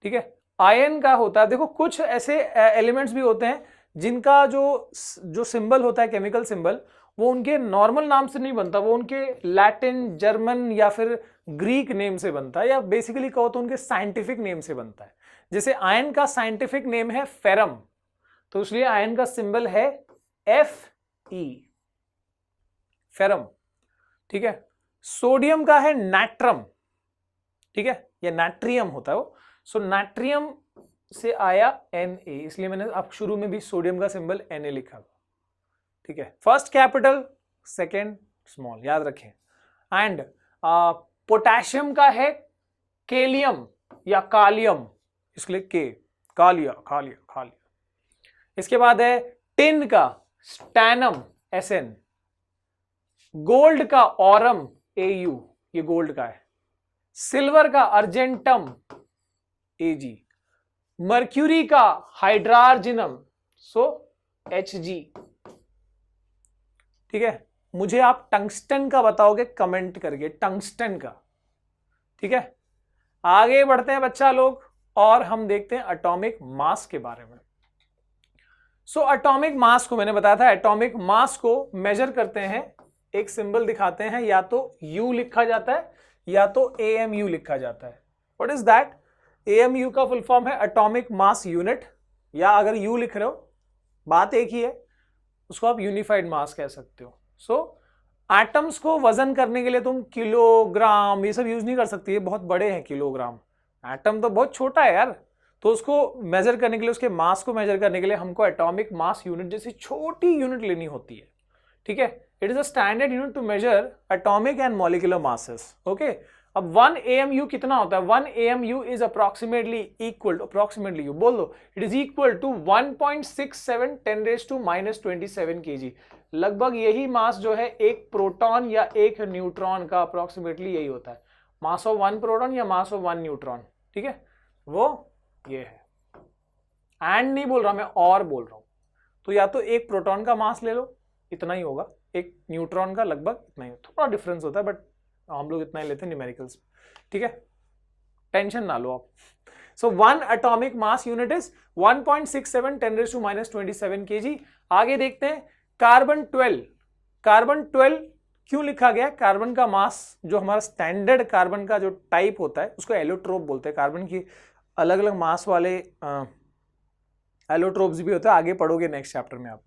S1: ठीक है। आयन का होता है, देखो कुछ ऐसे एलिमेंट्स भी होते हैं जिनका जो सिंबल होता है केमिकल सिंबल, वो उनके नॉर्मल नाम से नहीं बनता, वो उनके लैटिन, जर्मन या फिर ग्रीक नेम से बनता है, या बेसिकली कहो तो उनके साइंटिफिक नेम से बनता है। जैसे आयन का साइंटिफिक नेम है फेरम, तो इसलिए आयन का सिंबल है Fe, फेरम, ठीक है। सोडियम का है नाट्रम, ठीक है, या नाट्रियम होता है वो, सो नाट्रियम से आया Na, इसलिए मैंने आप शुरू में भी सोडियम का सिंबल Na लिखा, ठीक है। फर्स्ट कैपिटल सेकेंड स्मॉल, याद रखें। एंड पोटेशियम का है केलियम या कालियम, इसके लिए के, कालिया कालिया कालिया। इसके बाद है टिन का स्टैनम Sn, गोल्ड का ऑरम Au, ये गोल्ड का है। सिल्वर का अर्जेंटम Ag, मर्क्यूरी का हाइड्रार्जिनम सो Hg, ठीक है। मुझे आप टंगस्टन का बताओगे कमेंट करके, टंगस्टन का, ठीक है। आगे बढ़ते हैं बच्चा लोग और हम देखते हैं एटॉमिक मास के बारे में। सो एटॉमिक मास को मैंने बताया था, एटॉमिक मास को मेजर करते हैं, एक सिंबल दिखाते हैं, या तो U लिखा जाता है या तो AMU लिखा जाता है। What is that? AMU का फुल फॉर्म है एटॉमिक मास यूनिट, या अगर U लिख रहे हो बात एक ही है, उसको आप यूनिफाइड मास कह सकते हो। सो एटम्स को वजन करने के लिए तुम किलोग्राम ये सब यूज नहीं कर सकती, ये बहुत बड़े हैं किलोग्राम, एटम तो बहुत छोटा है यार। तो उसको मेजर करने के लिए, उसके मास को मेजर करने के लिए हमको एटॉमिक मास यूनिट जैसी छोटी यूनिट लेनी होती है, ठीक है। It is a standard unit to measure atomic and molecular masses, okay. अब 1 AMU कितना होता है? 1 AMU is approximately equal to, approximately you बोल दो, it is equal to 1.67 10⁻27 kg। लगभग यही मास जो है एक प्रोटॉन या एक न्यूट्रॉन का अप्रोक्सीमेटली यही होता है, मास ऑफ 1 प्रोटॉन या मास ऑफ 1 न्यूट्रॉन, ठीक है, वो ये है। एंड नहीं बोल रहा मैं, और बोल रहा हूं। तो या तो एक प्रोटॉन का मास ले लो, इतना ही होगा, एक न्यूट्रॉन का लगभग इतना ही, थोड़ा डिफरेंस होता है बट हम लोग इतना ही लेते हैं न्यूमेरिकल्स, ठीक है, टेंशन ना लो आप। सो 1 atomic mass unit is 1.67 10⁻27 kg। आगे देखते हैं कार्बन 12। कार्बन 12 क्यों लिखा गया? कार्बन का मास, जो हमारा स्टैंडर्ड कार्बन का जो टाइप होता है उसको एलोट्रोप बोलते हैं। कार्बन की अलग अलग मास वाले एलोट्रोप्स भी होते हैं, आगे पढ़ोगे नेक्स्ट चैप्टर में आप,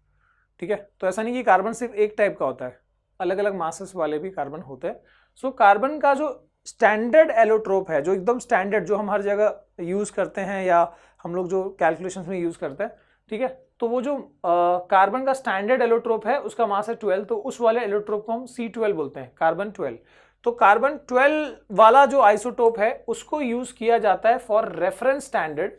S1: ठीक है। तो ऐसा नहीं कि कार्बन सिर्फ एक टाइप का होता है, अलग अलग मासेस वाले भी कार्बन होते हैं। सो कार्बन का जो स्टैंडर्ड एलोट्रोप है, जो एकदम स्टैंडर्ड, जो हम हर जगह यूज करते हैं या हम लोग जो कैलकुलेशंस में यूज करते हैं, ठीक है, तो वो जो कार्बन का स्टैंडर्ड एलोट्रोप है उसका मास है 12, तो उस वाले एलोट्रोप को हम C12 बोलते हैं, कार्बन 12। तो कार्बन 12 वाला जो आइसोटोप है उसको यूज किया जाता है फॉर रेफरेंस स्टैंडर्ड,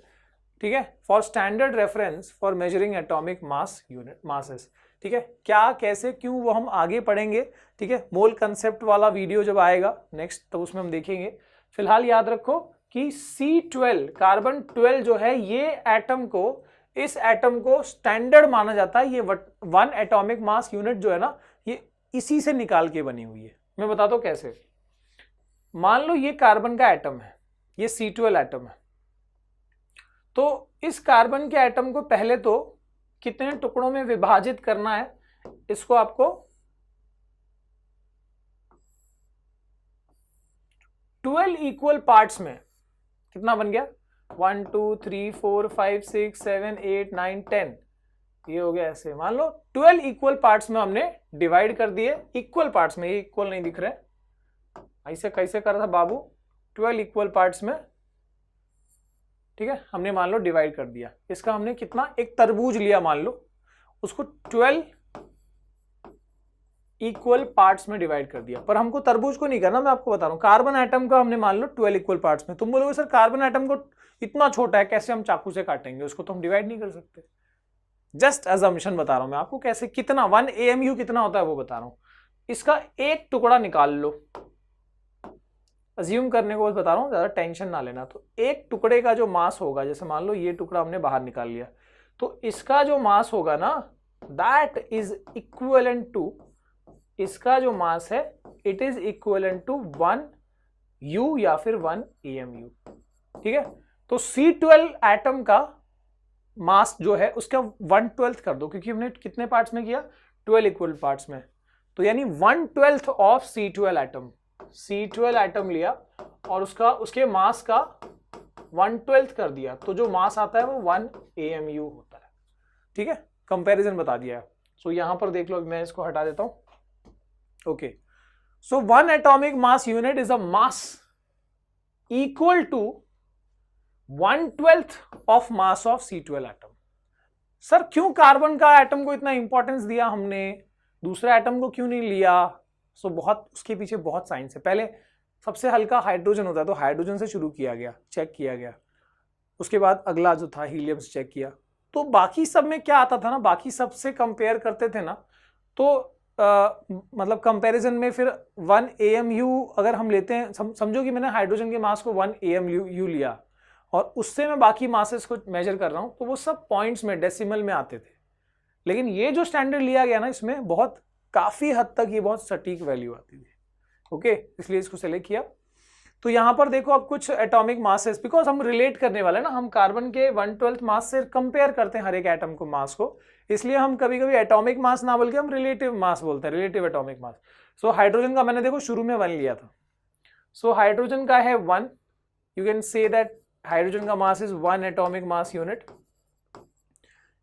S1: ठीक है, for standard reference for measuring atomic mass unit masses, ठीक है। क्या, कैसे, क्यों, वो हम आगे पढ़ेंगे, ठीक है। मोल कंसेप्ट वाला वीडियो जब आएगा नेक्स्ट, तब उसमें हम देखेंगे। फिलहाल याद रखो कि C12 कार्बन 12 जो है ये एटम को, इस एटम को स्टैंडर्ड माना जाता है। ये 1 एटॉमिक मास यूनिट जो है ना, ये इसी से निकाल के बनी हुई है। मैं बताता हूं कैसे। मान लो ये कार्बन का एटम है, ये C12 एटम है, तो इस कार्बन के एटम को पहले तो कितने टुकड़ों में विभाजित करना है, इसको आपको 12 इक्वल पार्ट्स में, कितना बन गया 1 2 3 4 5 6 7 8 9 10, ये हो गया ऐसे। मान लो 12 इक्वल पार्ट्स में हमने डिवाइड कर दिए, इक्वल पार्ट्स में, ये इक्वल नहीं दिख रहे, ऐसे कैसे कर रहा था बाबू, 12 इक्वल पार्ट्स में, ठीक है, हमने मान लो डिवाइड कर दिया। इसका हमने कितना, एक तरबूज लिया मान लो, उसको 12 इक्वल पार्ट्स में डिवाइड कर दिया। पर हमको तरबूज को नहीं करना, मैं आपको बता रहा हूं, कार्बन एटम का हमने मान लो 12 इक्वल पार्ट्स में। तुम बोलोगे सर कार्बन एटम को इतना छोटा है, कैसे हम चाकू से काटेंगे उसको, तो हम डिवाइड नहीं कर सकते। जस्ट अजम्पशन बता रहा हूं मैं आपको कैसे, कितना 1 AMU कितना होता है वो बता रहा हूं। इसका एक टुकड़ा निकाल लो, अज्यूम करने को बस बता रहा हूं, ज्यादा टेंशन ना लेना। तो एक टुकड़े का जो मास होगा, जैसे मान लो ये टुकड़ा हमने बाहर निकाल लिया, तो इसका जो मास होगा ना, दैट इज इक्विवेलेंट टू, इसका जो मास है it is equivalent to 1 U या फिर 1 AMU, ठीक है। तो C12 एटम का मास जो है उसका 1/12 कर दो, क्योंकि हमने कितने पार्ट्स में किया, 12 इक्वल पार्ट्स में, तो यानी 1/12 of C12 atom, C12 atom लिया और उसके मास का 1/12 कर दिया, तो जो मास आता है वो 1 AMU होता है, ठीक है। कंपैरिजन बता दिया। सो यहां पर देख लो, मैं इसको हटा देता हूं, okay. So 1 atomic mass unit is a mass equal to 1/12 of mass of C12 atom. Sir क्यों कार्बन का एटम को इतना इंपॉर्टेंस दिया हमने, दूसरा एटम को क्यों नहीं लिया? सो बहुत, उसके पीछे बहुत साइंस है। पहले सबसे हल्का हाइड्रोजन होता है, तो हाइड्रोजन से शुरू किया गया, चेक किया गया, उसके बाद अगला जो था हीलियम से चेक किया, तो बाकी सब में क्या आता था ना, बाकी सब से कंपेयर करते थे ना, तो मतलब कंपैरिजन में फिर 1 AMU अगर हम लेते हैं, समझो कि मैंने हाइड्रोजन के मास को 1 AMU लिया और उससे मैं बाकी मासेस को मेजर कर रहा हूं, तो वो सब पॉइंट्स में, डेसिमल में आते थे। लेकिन ये जो स्टैंडर्ड लिया गया ना, इसमें बहुत काफी हद तक ये बहुत सटीक वैल्यू आती थी, ओके, इसलिए इसको सेलेक्ट किया। तो यहां पर देखो अब कुछ एटॉमिक मासेस, बिकॉज हम रिलेट करने वाले ना, हम कार्बन के 1/12 मास से कंपेयर करते हैं हर एक एटम को, मास को, इसलिए हम कभी कभी एटॉमिक मास ना बोल के हम रिलेटिव मास बोलते हैं, relative atomic mass. So hydrogen का मैंने देखो शुरू में 1 लिया था, सो हाइड्रोजन का है 1, you can say that hydrogen का mass is 1 atomic mass unit.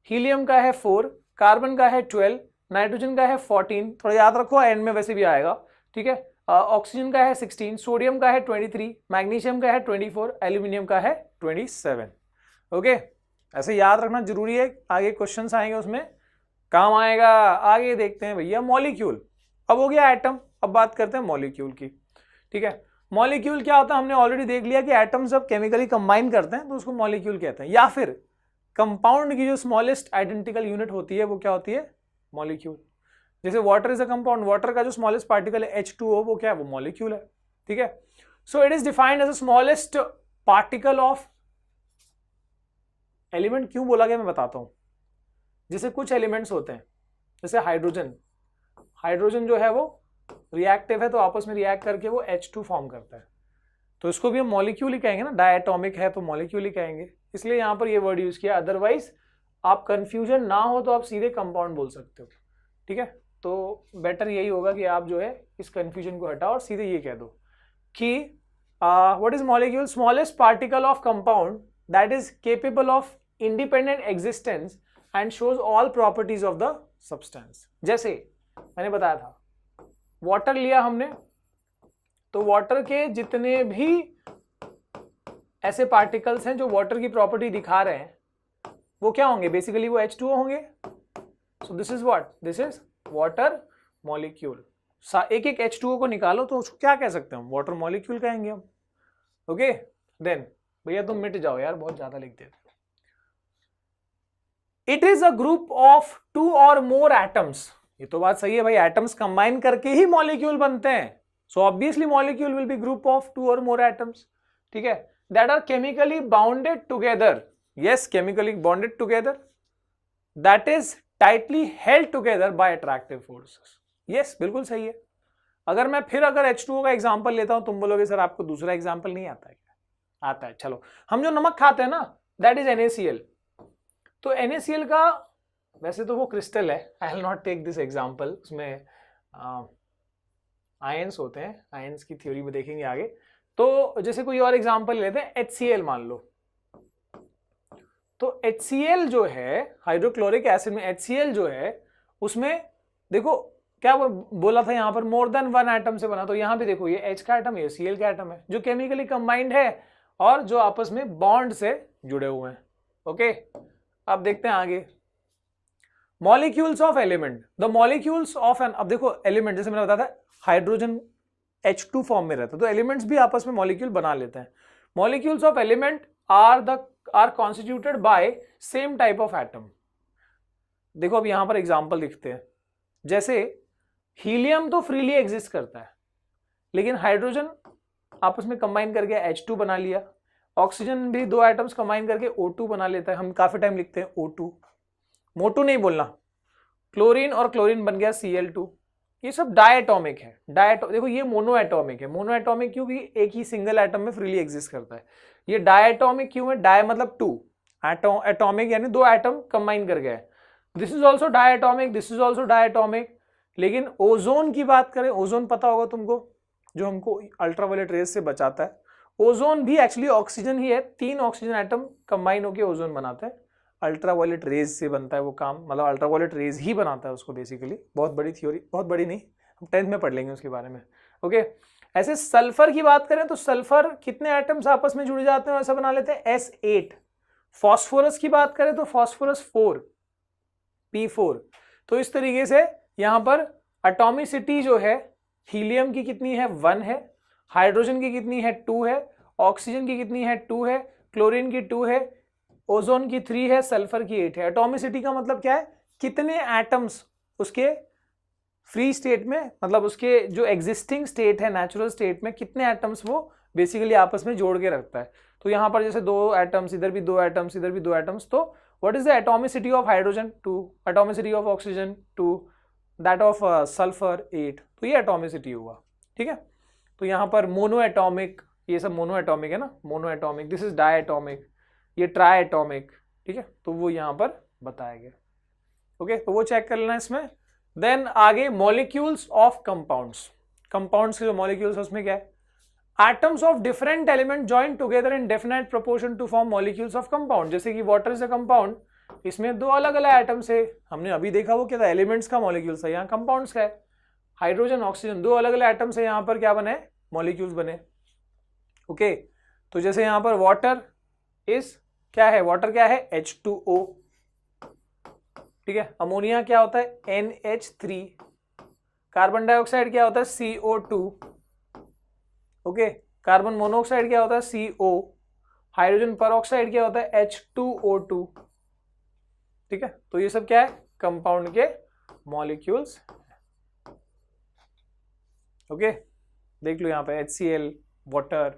S1: Helium का है 4, कार्बन का है 12, नाइट्रोजन का है 14, थोड़ा याद रखो एंड में वैसे भी आएगा, ठीक है। ऑक्सीजन का है 16, सोडियम का है 23, मैग्नीशियम का है 24, एल्यूमिनियम का है 27, ओके। ऐसे याद रखना जरूरी है, आगे क्वेश्चंस आएंगे उसमें काम आएगा। आगे देखते हैं भैया मॉलिक्यूल, अब हो गया एटम, अब बात करते हैं मॉलिक्यूल की, ठीक है। मॉलिक्यूल क्या होता है, हमने ऑलरेडी देख लिया कि एटम जब केमिकली कंबाइन करते हैं तो उसको मॉलिक्यूल कहते हैं, या फिर कंपाउंड की जो स्मॉलेस्ट आइडेंटिकल यूनिट होती है वो क्या होती है, मॉलिक्यूल। जैसे water is a compound, water का जो स्मॉलेस्ट पार्टिकल है H2O, वो क्या है, वो मॉलिक्यूल है, ठीक है। So it is defined as a smallest particle of element. क्यों बोला गया मैं बताता हूं। जैसे कुछ एलिमेंट्स होते हैं, जैसे हाइड्रोजन, हाइड्रोजन जो है वो रिएक्टिव है, तो आपस में रिएक्ट करके वो H2 फॉर्म करता है, तो इसको भी हम मॉलिक्यूल ही कहेंगे ना, डायटॉमिक है तो मॉलिक्यूल ही कहेंगे, इसलिए यहां पर ये वर्ड यूज किया। अदरवाइज आप कंफ्यूजन ना हो तो आप सीधे कंपाउंड बोल सकते हो, ठीक है। तो बेटर यही होगा कि आप जो है इस कंफ्यूजन को हटाओ और सीधे ये कह दो कि what is molecule, smallest particle of compound that is capable of independent existence and shows all properties of the substance. जैसे मैंने बताया था, वाटर लिया हमने, तो वाटर के जितने भी ऐसे पार्टिकल्स हैं जो वाटर की प्रॉपर्टी दिखा रहे हैं वो क्या होंगे, बेसिकली वो H2O होंगे। So this is what, this is water molecule. एक एक H2O को निकालो तो उसको क्या कह सकते हैं हम, वाटर मॉलिक्यूल कहेंगे हम, ओके। देन भैया तुम मिट जाओ यार, बहुत ज्यादा लिख देते। It is a group of 2 और मोर एटम्स, ये तो बात सही है भाई, एटम्स कंबाइन करके ही मॉलिक्यूल बनते हैं, so obviously molecule will be group of 2 और मोर एटम्स, ठीक है। that are chemically bonded together. Yes, chemically bonded together, that is tightly held together by attractive forces. Yes, बिल्कुल सही है. अगर मैं फिर अगर H2O का एग्जांपल लेता हूं, तुम बोलोगे सर आपको दूसरा एग्जांपल नहीं आता है क्या? आता है. चलो, हम जो नमक खाते हैं ना, दैट इज NaCl. तो NaCl का वैसे तो वो क्रिस्टल है, I will not take this example. उसमें आयंस होते हैं, आयंस की थ्योरी में देखेंगे आगे. तो जैसे कोई और एग्जांपल लेते हैं, HCl मान लो. तो HCl जो है, हाइड्रोक्लोरिक एसिड में HCl जो है, उसमें देखो क्या बोला था यहां पर, मोर देन वन एटम से बना. तो यहां पे देखो, ये H का एटम, ये Cl का एटम है, जो केमिकली कंबाइंड है और जो आपस में बॉन्ड से जुड़े हुए हैं. ओके, अब देखते हैं आगे. Molecules of element, the molecules of N, अब देखो एलिमेंट, जैसे मैंने बताया था हाइड्रोजन H2 फॉर्म में रहता है, तो एलिमेंट्स भी आपस में मॉलिक्यूल बना लेते हैं. Molecules of element are constituted by same type of atom. देखो अब यहां पर एग्जांपल दिखते हैं. जैसे हीलियम तो फ्रीली एग्जिस्ट करता है, लेकिन हाइड्रोजन आपस में कंबाइन करके H2 बना लिया. ऑक्सीजन भी दो एटम्स कंबाइन करके O2 बना लेता है. हम काफी टाइम लिखते हैं O2, मोटू नहीं बोलना. क्लोरीन और क्लोरीन बन गया Cl2. ये सब डायटोमिक है. देखो ये मोनो एटोमिक है. मोनो एटोमिक क्यों? कि एक ही सिंगल एटम में फ्रीली एग्जिस्ट करता है. ये डायटोमिक क्यों है? डाय मतलब टू, एटोमिक यानी दो एटम कंबाइन कर गए. This is also diatomic, this is also diatomic. लेकिन ओजोन की बात करें, ओजोन पता होगा तुमको, जो हमको अल्ट्रावायलेट रेज से बचाता है. ओजोन भी एक्चुअली ऑक्सीजन ही है. तीन ऑक्सीजन एटम कंबाइन होकर ओजोन बनाते हैं. अल्ट्रावायलेट रेज से बनता है वो काम, मतलब अल्ट्रावायलेट रेज ही बनाता है उसको बेसिकली. बहुत बड़ी थ्योरी, बहुत बड़ी नहीं, हम 10th में पढ़ लेंगे उसके बारे में. ओके, ऐसे सल्फर की बात करें तो सल्फर कितने एटम्स आपस में जुड़ जाते हैं, ऐसा बना लेते हैं S8. फॉस्फोरस की बात करें तो फॉस्फोरस 4, P4. तो इस तरीके से यहां पर एटॉमिसिटी जो है, हीलियम की कितनी है? 1 है. हाइड्रोजन की कितनी है? 2 है. ऑक्सीजन की कितनी है? 2 है. क्लोरीन की 2 है. ओजोन की 3 है. सल्फर की 8 है. एटॉमिसिटी का मतलब क्या है? कितने एटम्स उसके फ्री स्टेट में, मतलब उसके जो एग्जिस्टिंग स्टेट है, नेचुरल स्टेट में, कितने एटम्स वो बेसिकली आपस में जोड़ के रखता है. तो यहां पर जैसे 2 एटम्स, इधर भी 2 एटम्स, इधर भी 2 एटम्स. तो what is the atomicity of hydrogen? 2. Atomicity of oxygen 2. That of sulphur 8. तो ये एटॉमिसिटी हुआ. ठीक है. तो यहां पर मोनो एटॉमिक, ये सब मोनो एटॉमिक है ना, mono atomic. This is diatomic, ये ट्राई एटॉमिक. ठीक है, तो वो यहां पर बताया गया. ओके, तो वो चेक कर लेना इसमें. देन आगे मॉलिक्यूल्स ऑफ कंपाउंड्स. कंपाउंड्स के जो मॉलिक्यूल्स है उसमें क्या है? Atoms of different element join together in definite proportion to form molecules of compound. जैसे कि वाटर इज अ कंपाउंड, इसमें दो अलग अलग एटम्स है. हमने अभी देखा वो क्या था? एलिमेंट्स का मॉलिक्यूल्स है. यहाँ कंपाउंड्स का है. हाइड्रोजन ऑक्सीजन दो अलग अलग एटम्स है, यहाँ पर क्या बने? मॉलिक्यूल्स बने. ओके, तो जैसे यहाँ पर वाटर इज क्या है? वाटर क्या है? H2O. ठीक है. अमोनिया क्या होता है? NH3. कार्बन डाइऑक्साइड क्या होता है? CO2. ओके, कार्बन मोनोऑक्साइड क्या होता है? CO. हाइड्रोजन परऑक्साइड क्या होता है? H2O2. ठीक है, तो ये सब क्या है? कंपाउंड के मॉलिक्यूल्स. ओके, देख लो यहां पे HCl, वाटर.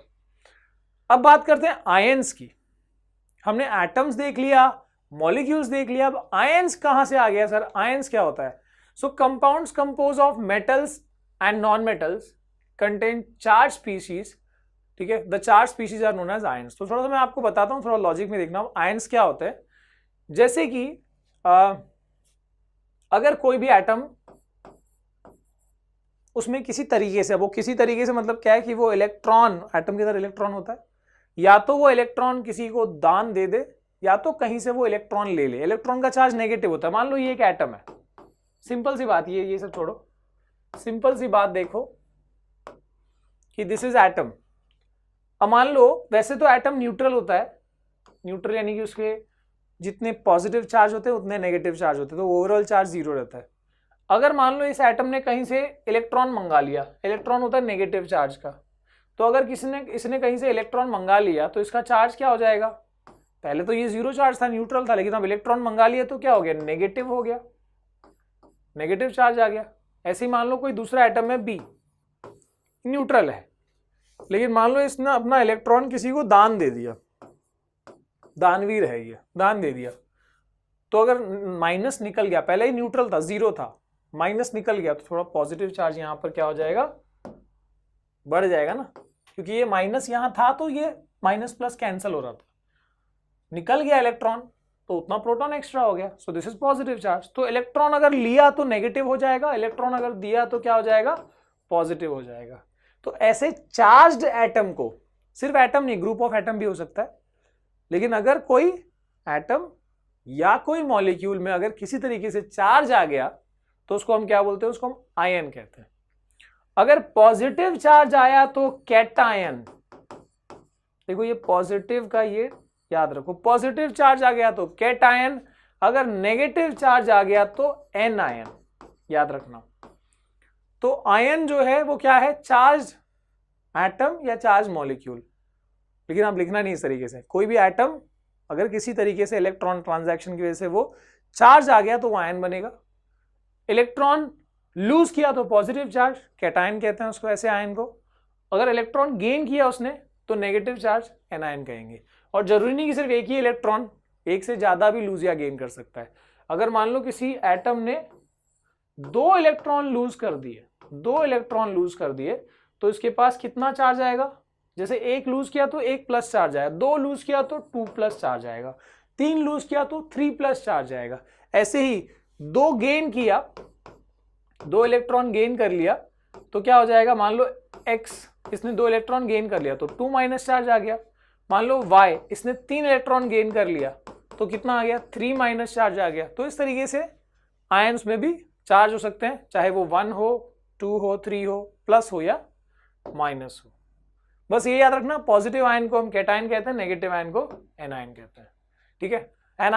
S1: अब बात करते हैं आयंस की. हमने एटम्स देख लिया, मॉलिक्यूल्स देख लिया, अब आयंस कहां से आ गया सर? आयंस क्या होता है? So compounds compose of metals and non metals contain charge species. ठीक है, the charge species are known as ions. तो थोड़ा सा मैं आपको बताता हूं, थोड़ा लॉजिक में देखना. आयंस क्या होता है? जैसे कि अगर कोई भी एटम, उसमें किसी तरीके से, वो किसी तरीके से मतलब क्या है कि वो इलेक्ट्रॉन, एटम के अंदर इलेक्ट्रॉन होता है, या तो वो इलेक्ट्रॉन किसी को दान दे दे, या तो कहीं से वो इलेक्ट्रॉन ले ले. इलेक्ट्रॉन का चार्ज नेगेटिव होता है. मान लो ये एक एटम है. सिंपल सी बात, ये सब छोड़ो, सिंपल सी बात देखो कि दिस इज एटम. अब मान लो, वैसे तो एटम न्यूट्रल होता है. न्यूट्रल यानी कि उसके जितने पॉजिटिव चार्ज होते हैं उतने नेगेटिव चार्ज होते हैं, तो ओवरऑल चार्ज 0 रहता है. अगर मान लो इस एटम ने कहीं से इलेक्ट्रॉन मंगा लिया, इलेक्ट्रॉन होता है नेगेटिव चार्ज का, तो अगर इसने कहीं से इलेक्ट्रॉन मंगा लिया तो इसका चार्ज क्या हो जाएगा? पहले तो ये 0 चार्ज था, न्यूट्रल था, लेकिन अब इलेक्ट्रॉन मंगा लिया तो क्या हो गया? नेगेटिव हो गया, नेगेटिव चार्ज आ गया. ऐसे ही मान लो कोई दूसरा एटम है B, न्यूट्रल है, लेकिन मान लो इसने अपना इलेक्ट्रॉन किसी को दान दे दिया, दानवीर है ये, दान दे दिया, तो अगर माइनस निकल गया, पहले ही न्यूट्रल था, जीरो था, माइनस निकल गया तो थोड़ा पॉजिटिव चार्ज यहां पर क्या हो जाएगा, बढ़ जाएगा ना, क्योंकि ये माइनस यहां था तो ये माइनस प्लस कैंसिल हो रहा था, निकल गया इलेक्ट्रॉन तो उतना प्रोटॉन एक्स्ट्रा हो गया, so this is positive charge. तो इलेक्ट्रॉन अगर लिया तो नेगेटिव हो जाएगा, इलेक्ट्रॉन अगर दिया तो क्या हो जाएगा, पॉजिटिव हो जाएगा। तो ऐसे चार्ज्ड एटम को, सिर्फ एटम नहीं, ग्रुप ऑफ एटम भी हो सकता है, लेकिन अगर कोई एटम या कोई मॉलिक्यूल में अगर किसी तरीके से चार्ज आ गया तो उसको हम क्या बोलते हैं, उसको हम आयन कहते हैं। अगर पॉजिटिव चार्ज आया तो कैटायन, देखो ये पॉजिटिव का ये याद रखो, पॉजिटिव चार्ज आ गया तो कैटायन, अगर नेगेटिव चार्ज आ गया तो एनायन, याद रखना। तो आयन जो है वो क्या है, चार्ज एटम या चार्ज मॉलिक्यूल, लेकिन आप लिखना नहीं इस तरीके से, कोई भी एटम अगर किसी तरीके से इलेक्ट्रॉन ट्रांजैक्शन की वजह से वो चार्ज आ गया तो वो आयन बनेगा, इलेक्ट्रॉन लूज किया तो पॉजिटिव चार्ज, कैटायन कहते हैं उसको, ऐसे आयन को। अगर इलेक्ट्रॉन गेन किया उसने तो नेगेटिव चार्ज, एनायन कहेंगे। और जरूरी नहीं कि सिर्फ एक ही इलेक्ट्रॉन, एक से ज्यादा भी लूज या गेन कर सकता है। अगर मान लो किसी एटम ने 2 इलेक्ट्रॉन लूज कर दिए, 2 इलेक्ट्रॉन लूज कर दिए, तो इसके पास कितना चार्ज आएगा, जैसे 1 लूज किया तो 1 प्लस चार्ज आएगा, 2 लूज किया तो 2 प्लस चार्ज आएगा, 3 लूज किया तो 3 प्लस चार्ज आएगा। ऐसे ही 2 गेन किया, 2 इलेक्ट्रॉन गेन कर लिया तो क्या हो जाएगा, मान लो x, इसने 2 इलेक्ट्रॉन गेन कर लिया तो 2 माइनस चार्ज आ गया। मान लो y, इसने 3 इलेक्ट्रॉन गेन कर लिया तो कितना आ गया, 3 माइनस चार्ज आ गया। तो इस तरीके से आयंस में भी चार्ज हो सकते हैं, चाहे वो 1 हो, 2 हो, 3 हो, प्लस हो या माइनस हो। बस ये याद रखना, पॉजिटिव आयन को हम कैटायन कहते हैं, नेगेटिव आयन को एनायन कहते हैं। ठीक है, an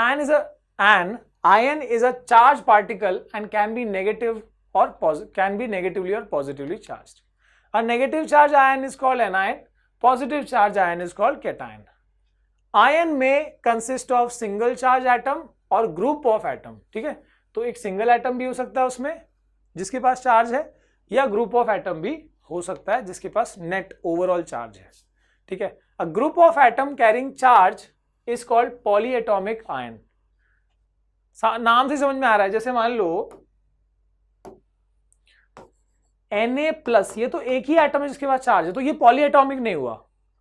S1: ion is a charge particle and can be negative और कैन बी नेगेटिवली और positively charged. A negative charge ion is called anion, positive charge ion is called cation. Ion may consist of single charge atom और group of atom, ठीक है। तो एक single atom भी हो सकता है उसमें जिसके पास चार्ज है, या ग्रुप ऑफ एटम भी हो सकता है जिसके पास नेट ओवरऑल चार्ज है। ठीक है, a group of atom carrying charge is called polyatomic ion. नाम से समझ में आ रहा है, जैसे मान लो Na प्लस, ये तो एक ही एटम है जिसके पास चार्ज है, तो ये पॉलीएटॉमिक नहीं हुआ।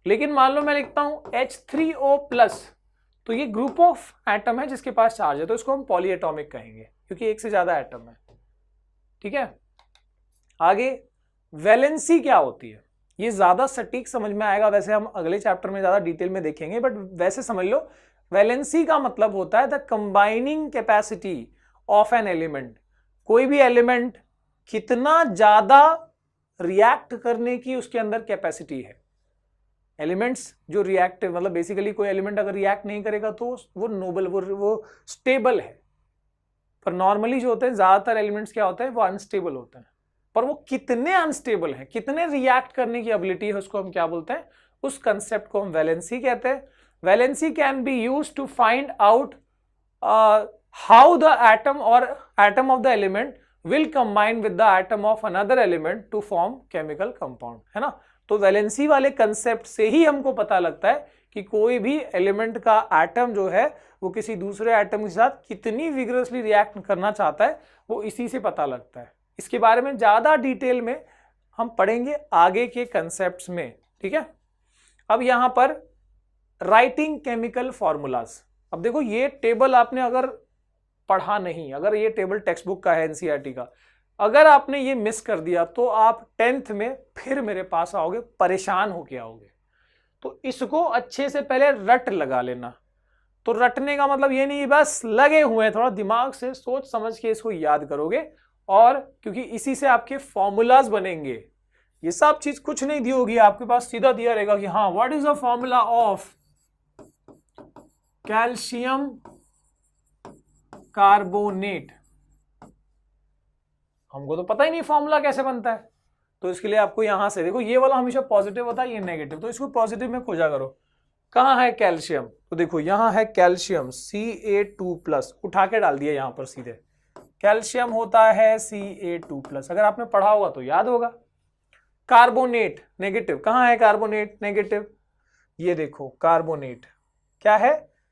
S1: लेकिन मान लो मैं लिखता हूं H3O प्लस, तो ये ग्रुप ऑफ एटम है जिसके पास चार्ज है, तो इसको हम पॉलीएटॉमिक कहेंगे क्योंकि एक से ज्यादा एटम है। ठीक है, आगे वैलेंसी क्या होती है, ये ज्यादा सटीक समझ में आएगा, वैसे हम अगले चैप्टर में ज्यादा डिटेल में देखेंगे, बट वैसे समझ लो वैलेंसी का मतलब होता है the combining capacity of an element. कोई भी एलिमेंट कितना ज्यादा रिएक्ट करने की उसके अंदर कैपेसिटी है। एलिमेंट्स जो रिएक्टिव, मतलब बेसिकली कोई एलिमेंट अगर रिएक्ट नहीं करेगा तो वो नोबल, वो स्टेबल है, पर नॉर्मली जो होते हैं ज्यादातर एलिमेंट्स क्या होते हैं, वो अनस्टेबल होते हैं। पर वो कितने अनस्टेबल हैं, कितने रिएक्ट करने की एबिलिटी है, उसको हम क्या बोलते हैं, उस कंसेप्ट को हम वैलेंसी कहते हैं। Valency can be used to find out how the atom और atom of the element will combine with the atom of another element to form chemical compound, है ना। तो वैलेंसी वाले कंसेप्ट से ही हमको पता लगता है कि कोई भी एलिमेंट का एटम जो है वो किसी दूसरे एटम के साथ कितनी विगरसली रिएक्ट करना चाहता है, वो इसी से पता लगता है। इसके बारे में ज्यादा डिटेल में हम पढ़ेंगे आगे के कंसेप्ट्स में। ठीक है, अब यहां पर राइटिंग केमिकल फॉर्मूलाज। अब देखो ये टेबल आपने अगर पढ़ा नहीं, अगर ये टेबल टेक्स्ट बुक का है एनसीईआरटी का, अगर आपने ये मिस कर दिया तो आप 10th में फिर मेरे पास आओगे, परेशान होके आओगे। तो इसको अच्छे से पहले रट लगा लेना। तो रटने का मतलब ये नहीं बस लगे हुए हैं, थोड़ा दिमाग से सोच समझ के इसको याद करोगे, और क्योंकि इसी से आपके फॉर्मूलाज बनेंगे। ये सब चीज कुछ नहीं दी होगी आपके पास, सीधा दिया रहेगा कि हाँ what is the formula of calcium carbonate. हमको तो पता ही नहीं फॉर्मूला कैसे बनता है, तो इसके लिए आपको यहां से देखो, ये वाला हमेशा पॉजिटिव होता है, ये नेगेटिव, तो इसको पॉजिटिव में खोजा करो। कहां है कैल्शियम, तो देखो यहां है कैल्शियम Ca2+, उठा के डाल दिया यहां पर सीधे, कैल्शियम होता है Ca2+। अगर आपने पढ़ा होगा तो याद होगा। कार्बोनेट नेगेटिव, कहाँ है कार्बोनेट नेगेटिव, ये देखो कार्बोनेट क्या है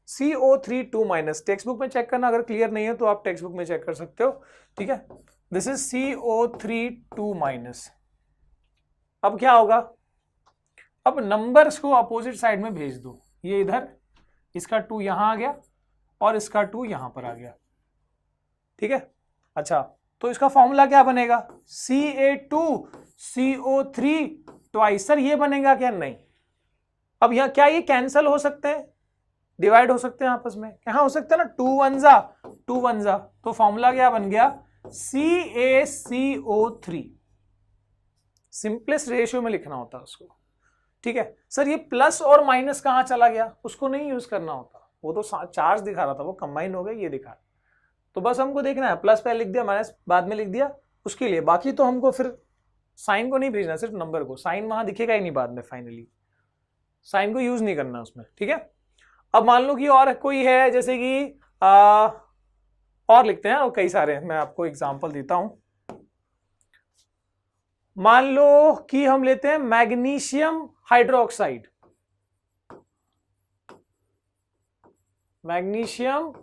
S1: CO3 2-। टेक्स्ट बुक में चेक करना, अगर क्लियर नहीं है तो आप टेक्स्ट बुक में चेक कर सकते हो, ठीक है। This is CO3 2-। अब क्या होगा, अब नंबर्स को अपोजिट साइड में भेज दो, ये इधर, इसका 2 यहां आ गया और इसका 2 यहां पर आ गया, ठीक है। अच्छा, तो इसका फॉर्मूला क्या बनेगा, Ca2CO3 ट्वाइस। सर ये बनेगा क्या, नहीं। अब यहां क्या ये कैंसल हो सकते हैं, डिवाइड हो सकते हैं आपस में, कहां हो सकता है ना, 2 1 जा, तो फॉर्मूला क्या बन गया, CaCO3। सिंपलेस्ट रेशियो में लिखना होता है उसको, ठीक है। सर ये प्लस और माइनस कहां चला गया, उसको नहीं यूज करना होता, वो तो चार्ज दिखा रहा था, वो कंबाइन हो गया, ये दिखा, तो बस हमको देखना है, प्लस पहले लिख दिया माइनस बाद में लिख दिया, उसके लिए। बाकी तो हमको फिर साइन को नहीं भेजना, सिर्फ नंबर को, साइन वहां दिखेगा ही नहीं बाद में, फाइनली साइन को यूज नहीं करना उसमें, ठीक है। अब मान लो कि और कोई है, जैसे कि और लिखते हैं, और कई सारे, मैं आपको एग्जांपल देता हूं। मान लो कि हम लेते हैं magnesium hydroxide, magnesium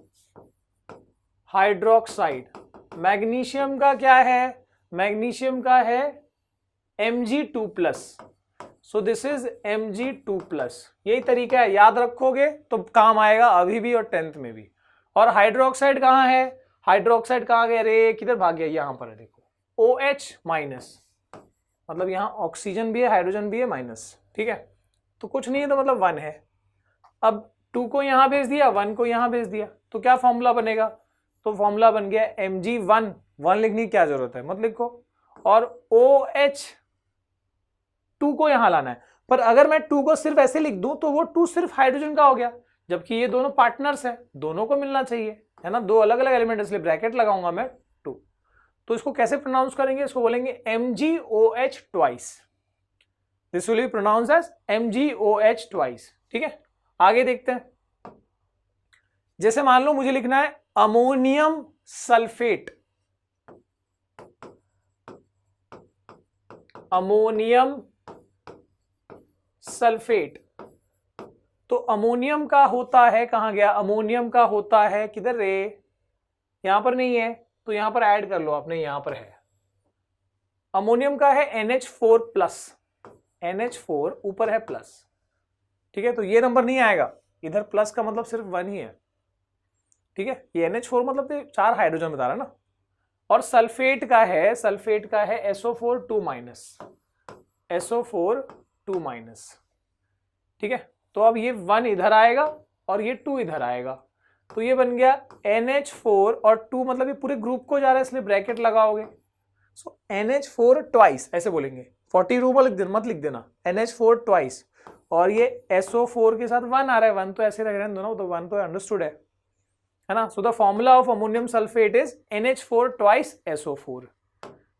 S1: hydroxide, magnesium का क्या है, मैग्नीशियम का है Mg2+, so this is Mg2+। यही तरीका है, याद रखोगे तो काम आएगा अभी भी और 10th में भी। और हाइड्रोक्साइड कहां है, हाइड्रोक्साइड कहां गया रे, किधर भाग गया, यहां पर है देखो, OH-, मतलब यहां ऑक्सीजन भी है हाइड्रोजन भी है माइनस, ठीक है। तो कुछ नहीं है, तो मतलब 1 है। अब 2 को यहां भेज दिया, 1 को यहां भेज दिया, तो क्या फॉर्मूला बनेगा, तो फॉर्मूला बन गया Mg1, 1 लिखने की क्या जरूरत है, मत लिखो, और OH2 को यहां लाना है। पर अगर मैं 2 को सिर्फ ऐसे लिख दूं तो वो 2 सिर्फ हाइड्रोजन का हो गया, जबकि ये दोनों पार्टनर्स हैं, दोनों को मिलना चाहिए, है ना, दो अलग अलग एलिमेंट, इसलिए ब्रैकेट लगाऊंगा मैं 2। तो इसको कैसे प्रोनाउंस करेंगे, इसको बोलेंगे MgOH twice, this will be pronounce as MgOH twice, ठीक है। आगे देखते हैं, जैसे मान लो मुझे लिखना है अमोनियम सल्फेट, अमोनियम सल्फेट, तो अमोनियम का होता है, कहां गया, अमोनियम का होता है किधर रे, यहां पर नहीं है, तो यहां पर ऐड कर लो आपने, यहां पर है, अमोनियम का है NH4+, NH4 ऊपर है प्लस, ठीक है। तो ये नंबर नहीं आएगा इधर, प्लस का मतलब सिर्फ 1 ही है, ठीक है। ये NH4 मतलब 4 हाइड्रोजन बता रहा है ना। और सल्फेट का है, सल्फेट का है SO4 2-, SO4 2-, ठीक है। तो अब ये 1 इधर आएगा और ये 2 इधर आएगा, तो ये बन गया NH4 और 2, मतलब ये पूरे ग्रुप को जा रहा है, इसलिए ब्रैकेट लगाओगे, सो NH4 ट्वाइस ऐसे बोलेंगे, 40 रूपये लिख देना, मत लिख देना, NH4 ट्वाइस, और ये SO4 के साथ 1 आ रहा है, 1 तो ऐसे रहने दो ना, तो 1 तो अंडरस्टूड है ना। So the formula of ammonium sulphate is NH4 twice SO4,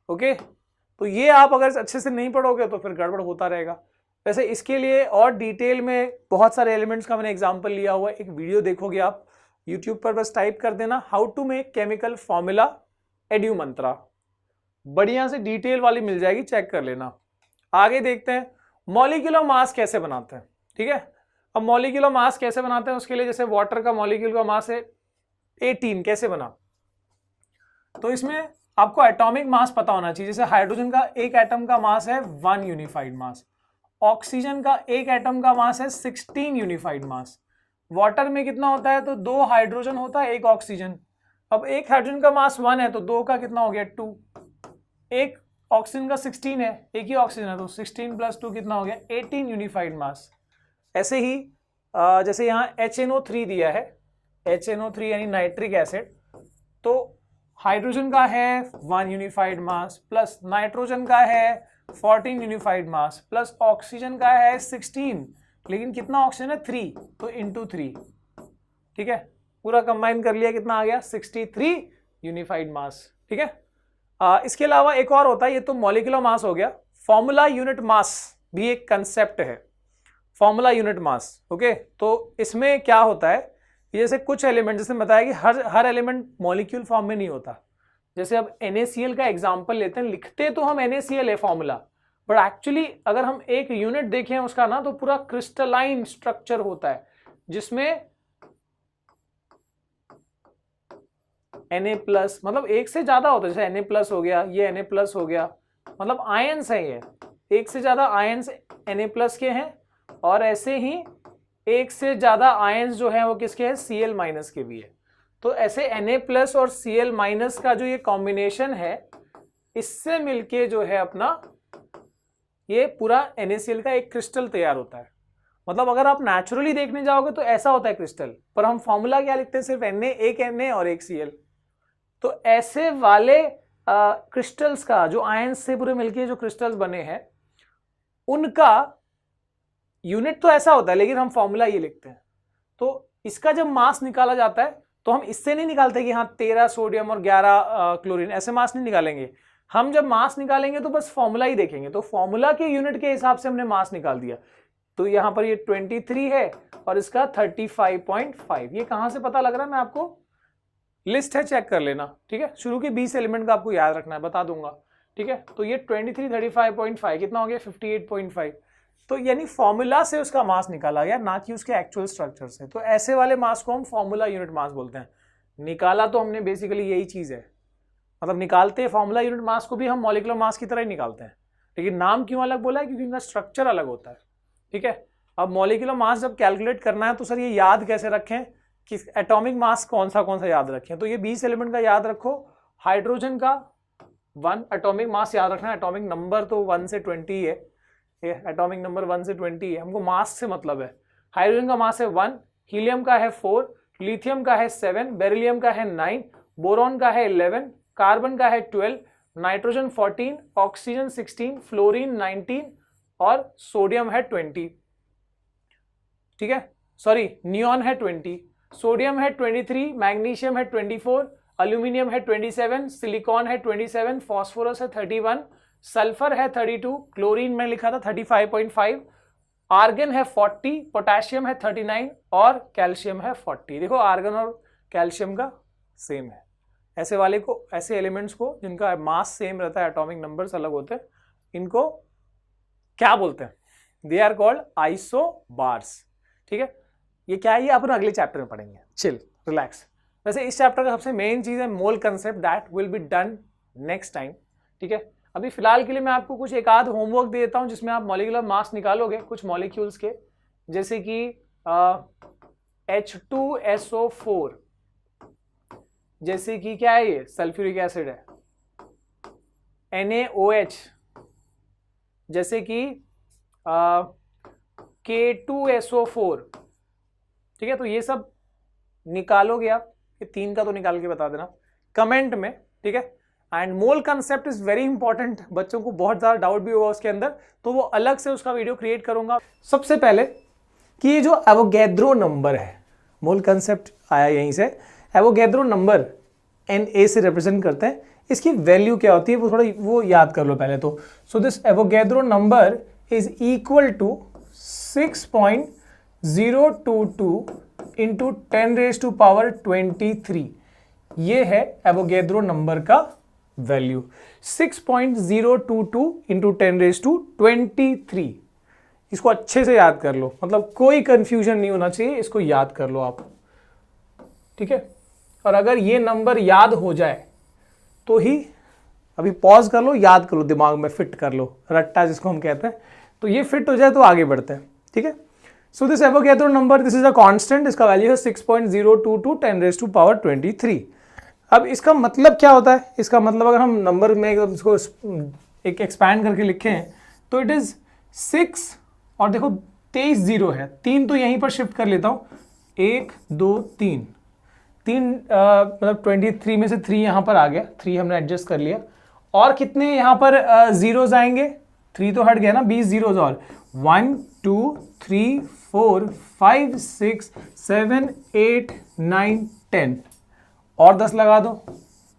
S1: okay. तो ये आप अगर अच्छे से नहीं पढ़ोगे तो फिर गड़बड़ होता रहेगा। वैसे इसके लिए और डिटेल में बहुत सारे एलिमेंट्स का मैंने एग्जांपल लिया हुआ है, एक वीडियो देखोगे आप यूट्यूब पर, बस टाइप कर देना how to make chemical formula Edu Mantra, बढ़िया से डिटेल वाली मिल जाएगी, चेक कर लेना। आगे देखते हैं मॉलिक्यूलर मास कैसे बनाते हैं, ठीक है। अब मॉलिक्यूलर मास कैसे बनाते हैं, उसके लिए जैसे वाटर का मॉलिक्यूल का मास है 18, कैसे बना, तो इसमें आपको एटॉमिक मास पता होना चाहिए। जैसे हाइड्रोजन का एक एटम का मास है 1 यूनिफाइड मास, ऑक्सीजन का एक एटम का मास है 16 यूनिफाइड मास, वाटर में कितना होता है, तो 2 हाइड्रोजन होता है 1 ऑक्सीजन। अब एक हाइड्रोजन का मास 1 है तो 2 का कितना हो गया 2, एक ऑक्सीजन का 16 है, एक ही ऑक्सीजन है, तो 16 + 2 कितना हो गया 18 यूनिफाइड मास। ऐसे ही जैसे यहाँ HNO3 दिया है, HNO3 यानी नाइट्रिक एसिड, तो हाइड्रोजन का है 1 यूनिफाइड मास प्लस नाइट्रोजन का है 14 यूनिफाइड मास प्लस ऑक्सीजन का है 16, लेकिन कितना ऑक्सीजन है 3, तो इंटू 3, ठीक है। पूरा कंबाइन कर लिया, कितना आ गया 63 यूनिफाइड मास, ठीक है। इसके अलावा एक और होता है, ये तो मॉलिक्यूलर मास हो गया, फॉर्मूला यूनिट मास भी एक कंसेप्ट है, फॉर्मूला यूनिट मास, ओके। तो इसमें क्या होता है, जैसे कुछ एलिमेंट, जैसे बताया कि हर एलिमेंट मॉलिक्यूल फॉर्म में नहीं होता। जैसे अब NaCl का एग्जांपल लेते हैं, लिखते तो हम NaCl है फॉर्मूला, बट एक्चुअली अगर हम एक यूनिट देखें उसका ना, तो पूरा क्रिस्टलाइन स्ट्रक्चर होता है जिसमें Na+, मतलब एक से ज्यादा होता है, जैसे Na+ हो गया, ये Na+ हो गया, मतलब आयंस है, ये एक से ज्यादा आयंस Na+ के हैं, और ऐसे ही एक से ज्यादा आयंस जो है वो किसके हैं, Cl- के भी है। तो ऐसे Na+ और Cl- का जो ये कॉम्बिनेशन है, इससे मिलके जो है अपना ये पूरा NaCl का एक क्रिस्टल तैयार होता है। मतलब अगर आप नेचुरली देखने जाओगे तो ऐसा होता है क्रिस्टल, पर हम फॉर्मूला क्या लिखते हैं, सिर्फ Na, एक Na और एक Cl। तो ऐसे वाले क्रिस्टल्स का जो आयंस से पूरे मिलके जो क्रिस्टल्स बने हैं, उनका यूनिट तो ऐसा होता है, लेकिन हम फॉर्मूला ये लिखते हैं। तो इसका जब मास निकाला जाता है तो हम इससे नहीं निकालते कि हाँ 13 सोडियम और 11 क्लोरीन, ऐसे मास नहीं निकालेंगे। हम जब मास निकालेंगे तो बस फॉर्मूला ही देखेंगे, तो फॉर्मूला के यूनिट के हिसाब से हमने मास निकाल दिया। तो यहां पर ये 23 है और इसका 35.5। ये कहां से पता लग रहा है, मैं आपको लिस्ट है, चेक कर लेना, ठीक है। शुरू के 20 एलिमेंट का आपको याद रखना है, बता दूंगा, ठीक है। तो ये 23, 35.5 कितना हो गया, 58.5। तो यानी फॉर्मूला से उसका मास निकाला गया, ना कि उसके एक्चुअल स्ट्रक्चर से। तो ऐसे वाले मास को हम फॉर्मूला यूनिट मास बोलते हैं। निकाला तो हमने बेसिकली यही चीज है, मतलब निकालते हैं फॉर्मूला यूनिट मास को भी हम मॉलिक्यूलर मास की तरह ही निकालते हैं, लेकिन नाम क्यों अलग बोला है, क्योंकि इनका स्ट्रक्चर अलग होता है, ठीक है। अब मॉलिक्यूलर मास जब कैलकुलेट करना है तो सर ये याद कैसे रखें कि एटॉमिक मास कौन सा याद रखें। तो ये 20 एलिमेंट का याद रखो। हाइड्रोजन का 1 एटॉमिक मास याद रखना है, एटॉमिक नंबर तो 1 से 20 है, एटॉमिक नंबर 1 से 20 है, हमको मास से मतलब है। हाइड्रोजन का मास है 1, हीलियम का है 4, लिथियम का है 7, बेरिलियम का है 9, बोरॉन का है 11, कार्बन का है 12, नाइट्रोजन 14, ऑक्सीजन 16, फ्लोरीन 19 और सोडियम है 20, ठीक है। सॉरी, नियॉन है 20, सोडियम है 23, मैग्नीशियम है 24, एल्यूमिनियम है 27, सिलिकॉन है 27, फास्फोरस है 31, सल्फर है 32, क्लोरीन में लिखा था 35.5, आर्गन है 40, पोटेशियम है 39 और कैल्शियम है 40। देखो आर्गन और कैल्शियम का सेम है। ऐसे वाले को, ऐसे एलिमेंट्स को जिनका मास सेम रहता है, एटॉमिक नंबर्स अलग होते हैं, इनको क्या बोलते हैं, दे आर कॉल्ड आइसोबार्स, ठीक है। ये क्या है, ये अपन अगले चैप्टर में पढ़ेंगे, चिल रिलैक्स। वैसे इस चैप्टर का सबसे मेन चीज है मोल concept, that will be done next time, ठीक है। अभी फिलहाल के लिए मैं आपको कुछ एक आध होमवर्क दे देता हूं जिसमें आप मॉलिक्यूलर मास निकालोगे कुछ मॉलिक्यूल्स के, जैसे कि H2SO4, जैसे कि क्या है, ये सल्फ्यूरिक एसिड है। NaOH, जैसे कि K2SO4, ठीक है। तो ये सब निकालोगे आप, ये 3 का तो निकाल के बता देना कमेंट में, ठीक है। And mole concept is very important, बच्चों को बहुत ज्यादा डाउट भी होगा उसके अंदर, तो वो अलग से उसका वीडियो क्रिएट करूंगा। सबसे पहले कि ये जो एवोगैड्रो नंबर है, मोल कंसेप्ट आया यहीं से, एवोगैड्रो नंबर Na से रिप्रेजेंट करते हैं, इसकी वैल्यू क्या होती है वो थोड़ा वो याद कर लो पहले तो। So this Avogadro number is equal to 6.022 into 10⁻23। ये है एवोगैड्रो नंबर का वैल्यू, 6.022 इंटू 10⁻23। इसको अच्छे से याद कर लो, मतलब कोई कंफ्यूजन नहीं होना चाहिए, इसको याद कर लो आप, ठीक है। और अगर ये नंबर याद हो जाए तो ही, अभी पॉज कर लो, याद कर लो, दिमाग में फिट कर लो, रट्टा जिसको हम कहते हैं, तो ये फिट हो जाए तो आगे बढ़ते हैं, ठीक है। सो this Avogadro number, this is a constant, इसका वैल्यू है 6.022 10⁻23। अब इसका मतलब क्या होता है, इसका मतलब अगर हम नंबर में इसको एक एक्सपैंड करके लिखें तो इट इज 6, और देखो 23 जीरो है, 3 तो यहीं पर शिफ्ट कर लेता हूं, 1 2 3 मतलब 23 में से 3 यहां पर आ गया, 3 हमने एडजस्ट कर लिया, और कितने यहां पर जीरोज आएंगे, 3 तो हट गया ना, 20 जीरोज और 1 2 3 4 5 6 7 8 9 10 और 10 लगा दो,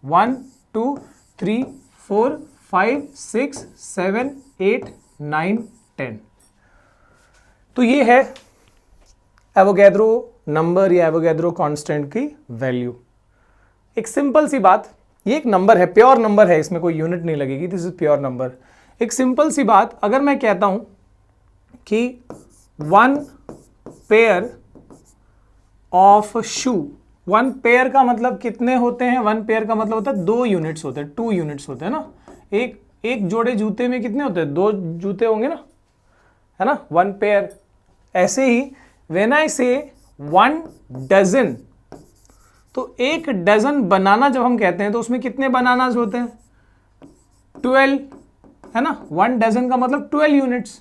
S1: 1 2 3 4 5 6 7 8 9 10। तो ये है एवोगैड्रो नंबर या एवोगैड्रो कांस्टेंट की वैल्यू। एक सिंपल सी बात, ये एक नंबर है, प्योर नंबर है, इसमें कोई यूनिट नहीं लगेगी, दिस इज प्योर नंबर। एक सिंपल सी बात, अगर मैं कहता हूं कि 1 पेयर ऑफ शू, 1 पेयर का मतलब कितने होते हैं? 1 पेयर का मतलब होता है 2 यूनिट्स होते हैं, 2 यूनिट्स होते हैं ना। एक जोड़े जूते में कितने होते हैं? 2 जूते होंगे ना, है ना, 1 पेयर। ऐसे ही व्हेन आई से 1 डजन, तो एक डजन बनाना जब हम कहते हैं तो उसमें कितने बनानास होते हैं? 12, है ना। 1 डजन का मतलब 12 यूनिट्स।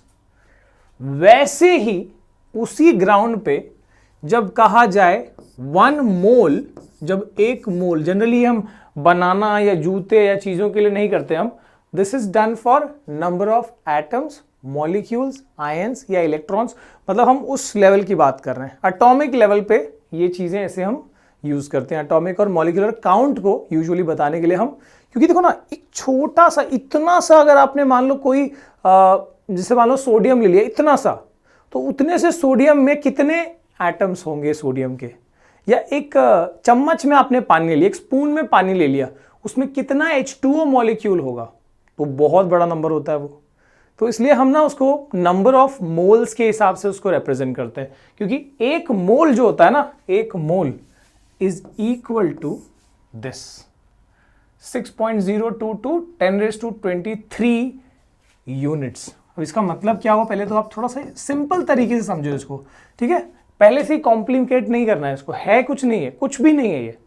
S1: वैसे ही उसी ग्राउंड पे जब कहा जाए 1 मोल, जब एक मोल, जनरली हम बनाना या जूते या चीजों के लिए नहीं करते हम, this is done for number of atoms, molecules, ions या इलेक्ट्रॉन्स, मतलब हम उस लेवल की बात कर रहे हैं। एटॉमिक लेवल पे ये चीजें ऐसे हम यूज करते हैं, एटॉमिक और मॉलिक्यूलर काउंट को यूजुअली बताने के लिए हम, क्योंकि देखो ना, एक छोटा सा, इतना सा, अगर आपने मान लो कोई जैसे मान लो सोडियम ले लिया, इतना सा, तो उतने से सोडियम में कितने एटम्स होंगे सोडियम के? या एक चम्मच में आपने पानी ले लिया, एक स्पून में पानी ले लिया, उसमें कितना H2O मॉलिक्यूल होगा? तो बहुत बड़ा नंबर होता है वो। तो इसलिए हम ना उसको नंबर ऑफ मोल्स के हिसाब से उसको रिप्रेजेंट करते हैं, क्योंकि एक मोल जो होता है ना, एक mole is equal to this 6.022 10⁻23 units. अब इसका मतलब क्या हुआ, पहले तो आप थोड़ा सा सिंपल तरीके से समझो इसको, ठीक है। पहले से ही कॉम्प्लिकेट नहीं करना है इसको, है कुछ नहीं है, कुछ भी नहीं है ये,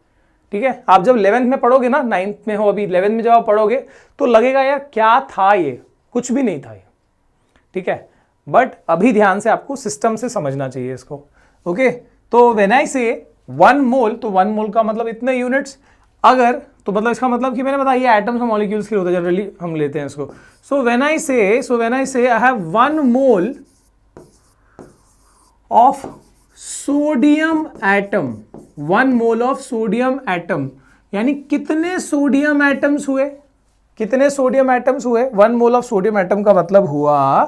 S1: ठीक है। आप जब 11th में पढ़ोगे ना, 9th में हो अभी, 11th में जब आप पढ़ोगे तो लगेगा यार क्या था ये, कुछ भी नहीं था ये, ठीक है। बट अभी ध्यान से आपको सिस्टम से समझना चाहिए इसको, ओके। तो व्हेन आई से 1 मोल, तो 1 मोल का मतलब इतने यूनिट्स, अगर तो मतलब इसका मतलब कि मैंने बताया ये एटम्स और मॉलिक्यूल्स के होते हैं, जनरली हम लेते हैं इसको। सो व्हेन आई से I have 1 mole of sodium atom, 1 mole of sodium atom, यानी कितने सोडियम एटम्स हुए? कितने सोडियम एटम्स हुए? 1 मोल ऑफ सोडियम एटम का मतलब हुआ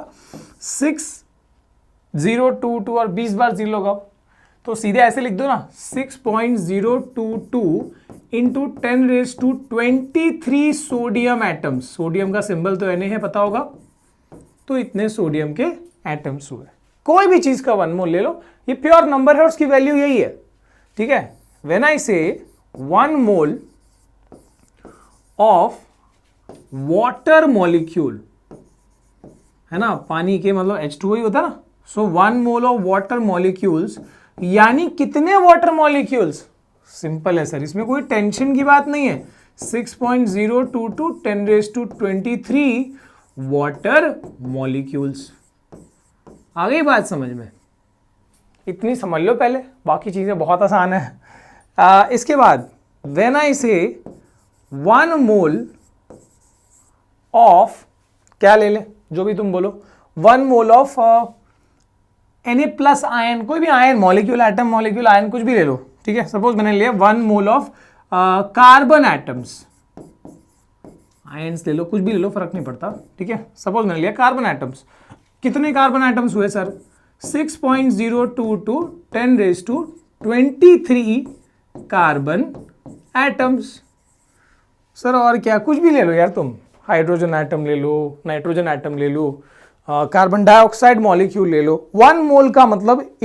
S1: 6.022, और 20 बार 0 लगाओ तो सीधे ऐसे लिख दो ना, 6.022 इंटू 10⁻23 सोडियम एटम्स। सोडियम का सिंबल तो Na है, पता होगा, तो इतने सोडियम के एटम्स हुए। कोई भी चीज का 1 मोल ले लो, ये प्योर नंबर है, उसकी वैल्यू यही है, ठीक है। व्हेन आई से 1 मोल ऑफ वाटर मॉलिक्यूल, है ना, पानी के मतलब H2O ही होता है ना। सो 1 मोल ऑफ वाटर मॉलिक्यूल्स, यानी कितने वाटर मॉलिक्यूल्स? सिंपल है सर, इसमें कोई टेंशन की बात नहीं है। 6.022 10⁻23 वाटर मॉलिक्यूल्स। आ गई बात समझ में? इतनी समझ लो पहले, बाकी चीजें बहुत आसान है। इसके बाद व्हेन आई से 1 मोल ऑफ, क्या ले ले, जो भी तुम बोलो, 1 मोल ऑफ Na+ आयन, कोई भी ion, molecule, atom, molecule, ion, कुछ भी ले लो, ठीक है। सपोज मैंने लिया 1 mole of carbon atoms, ions ले लो, कुछ भी ले लो, फर्क नहीं पड़ता, ठीक है। सपोज मैंने लिया कार्बन एटम्स, कितने कार्बन एटम्स हुए सर? 6.022 10⁻23 carbon atoms. सर और क्या? कुछ भी ले लो यार तुम, हाइड्रोजन एटम ले लो, नाइट्रोजन एटम ले लो, कार्बन डाइऑक्साइड मॉलिक्यूल ले लो। 1 मोल का मतलब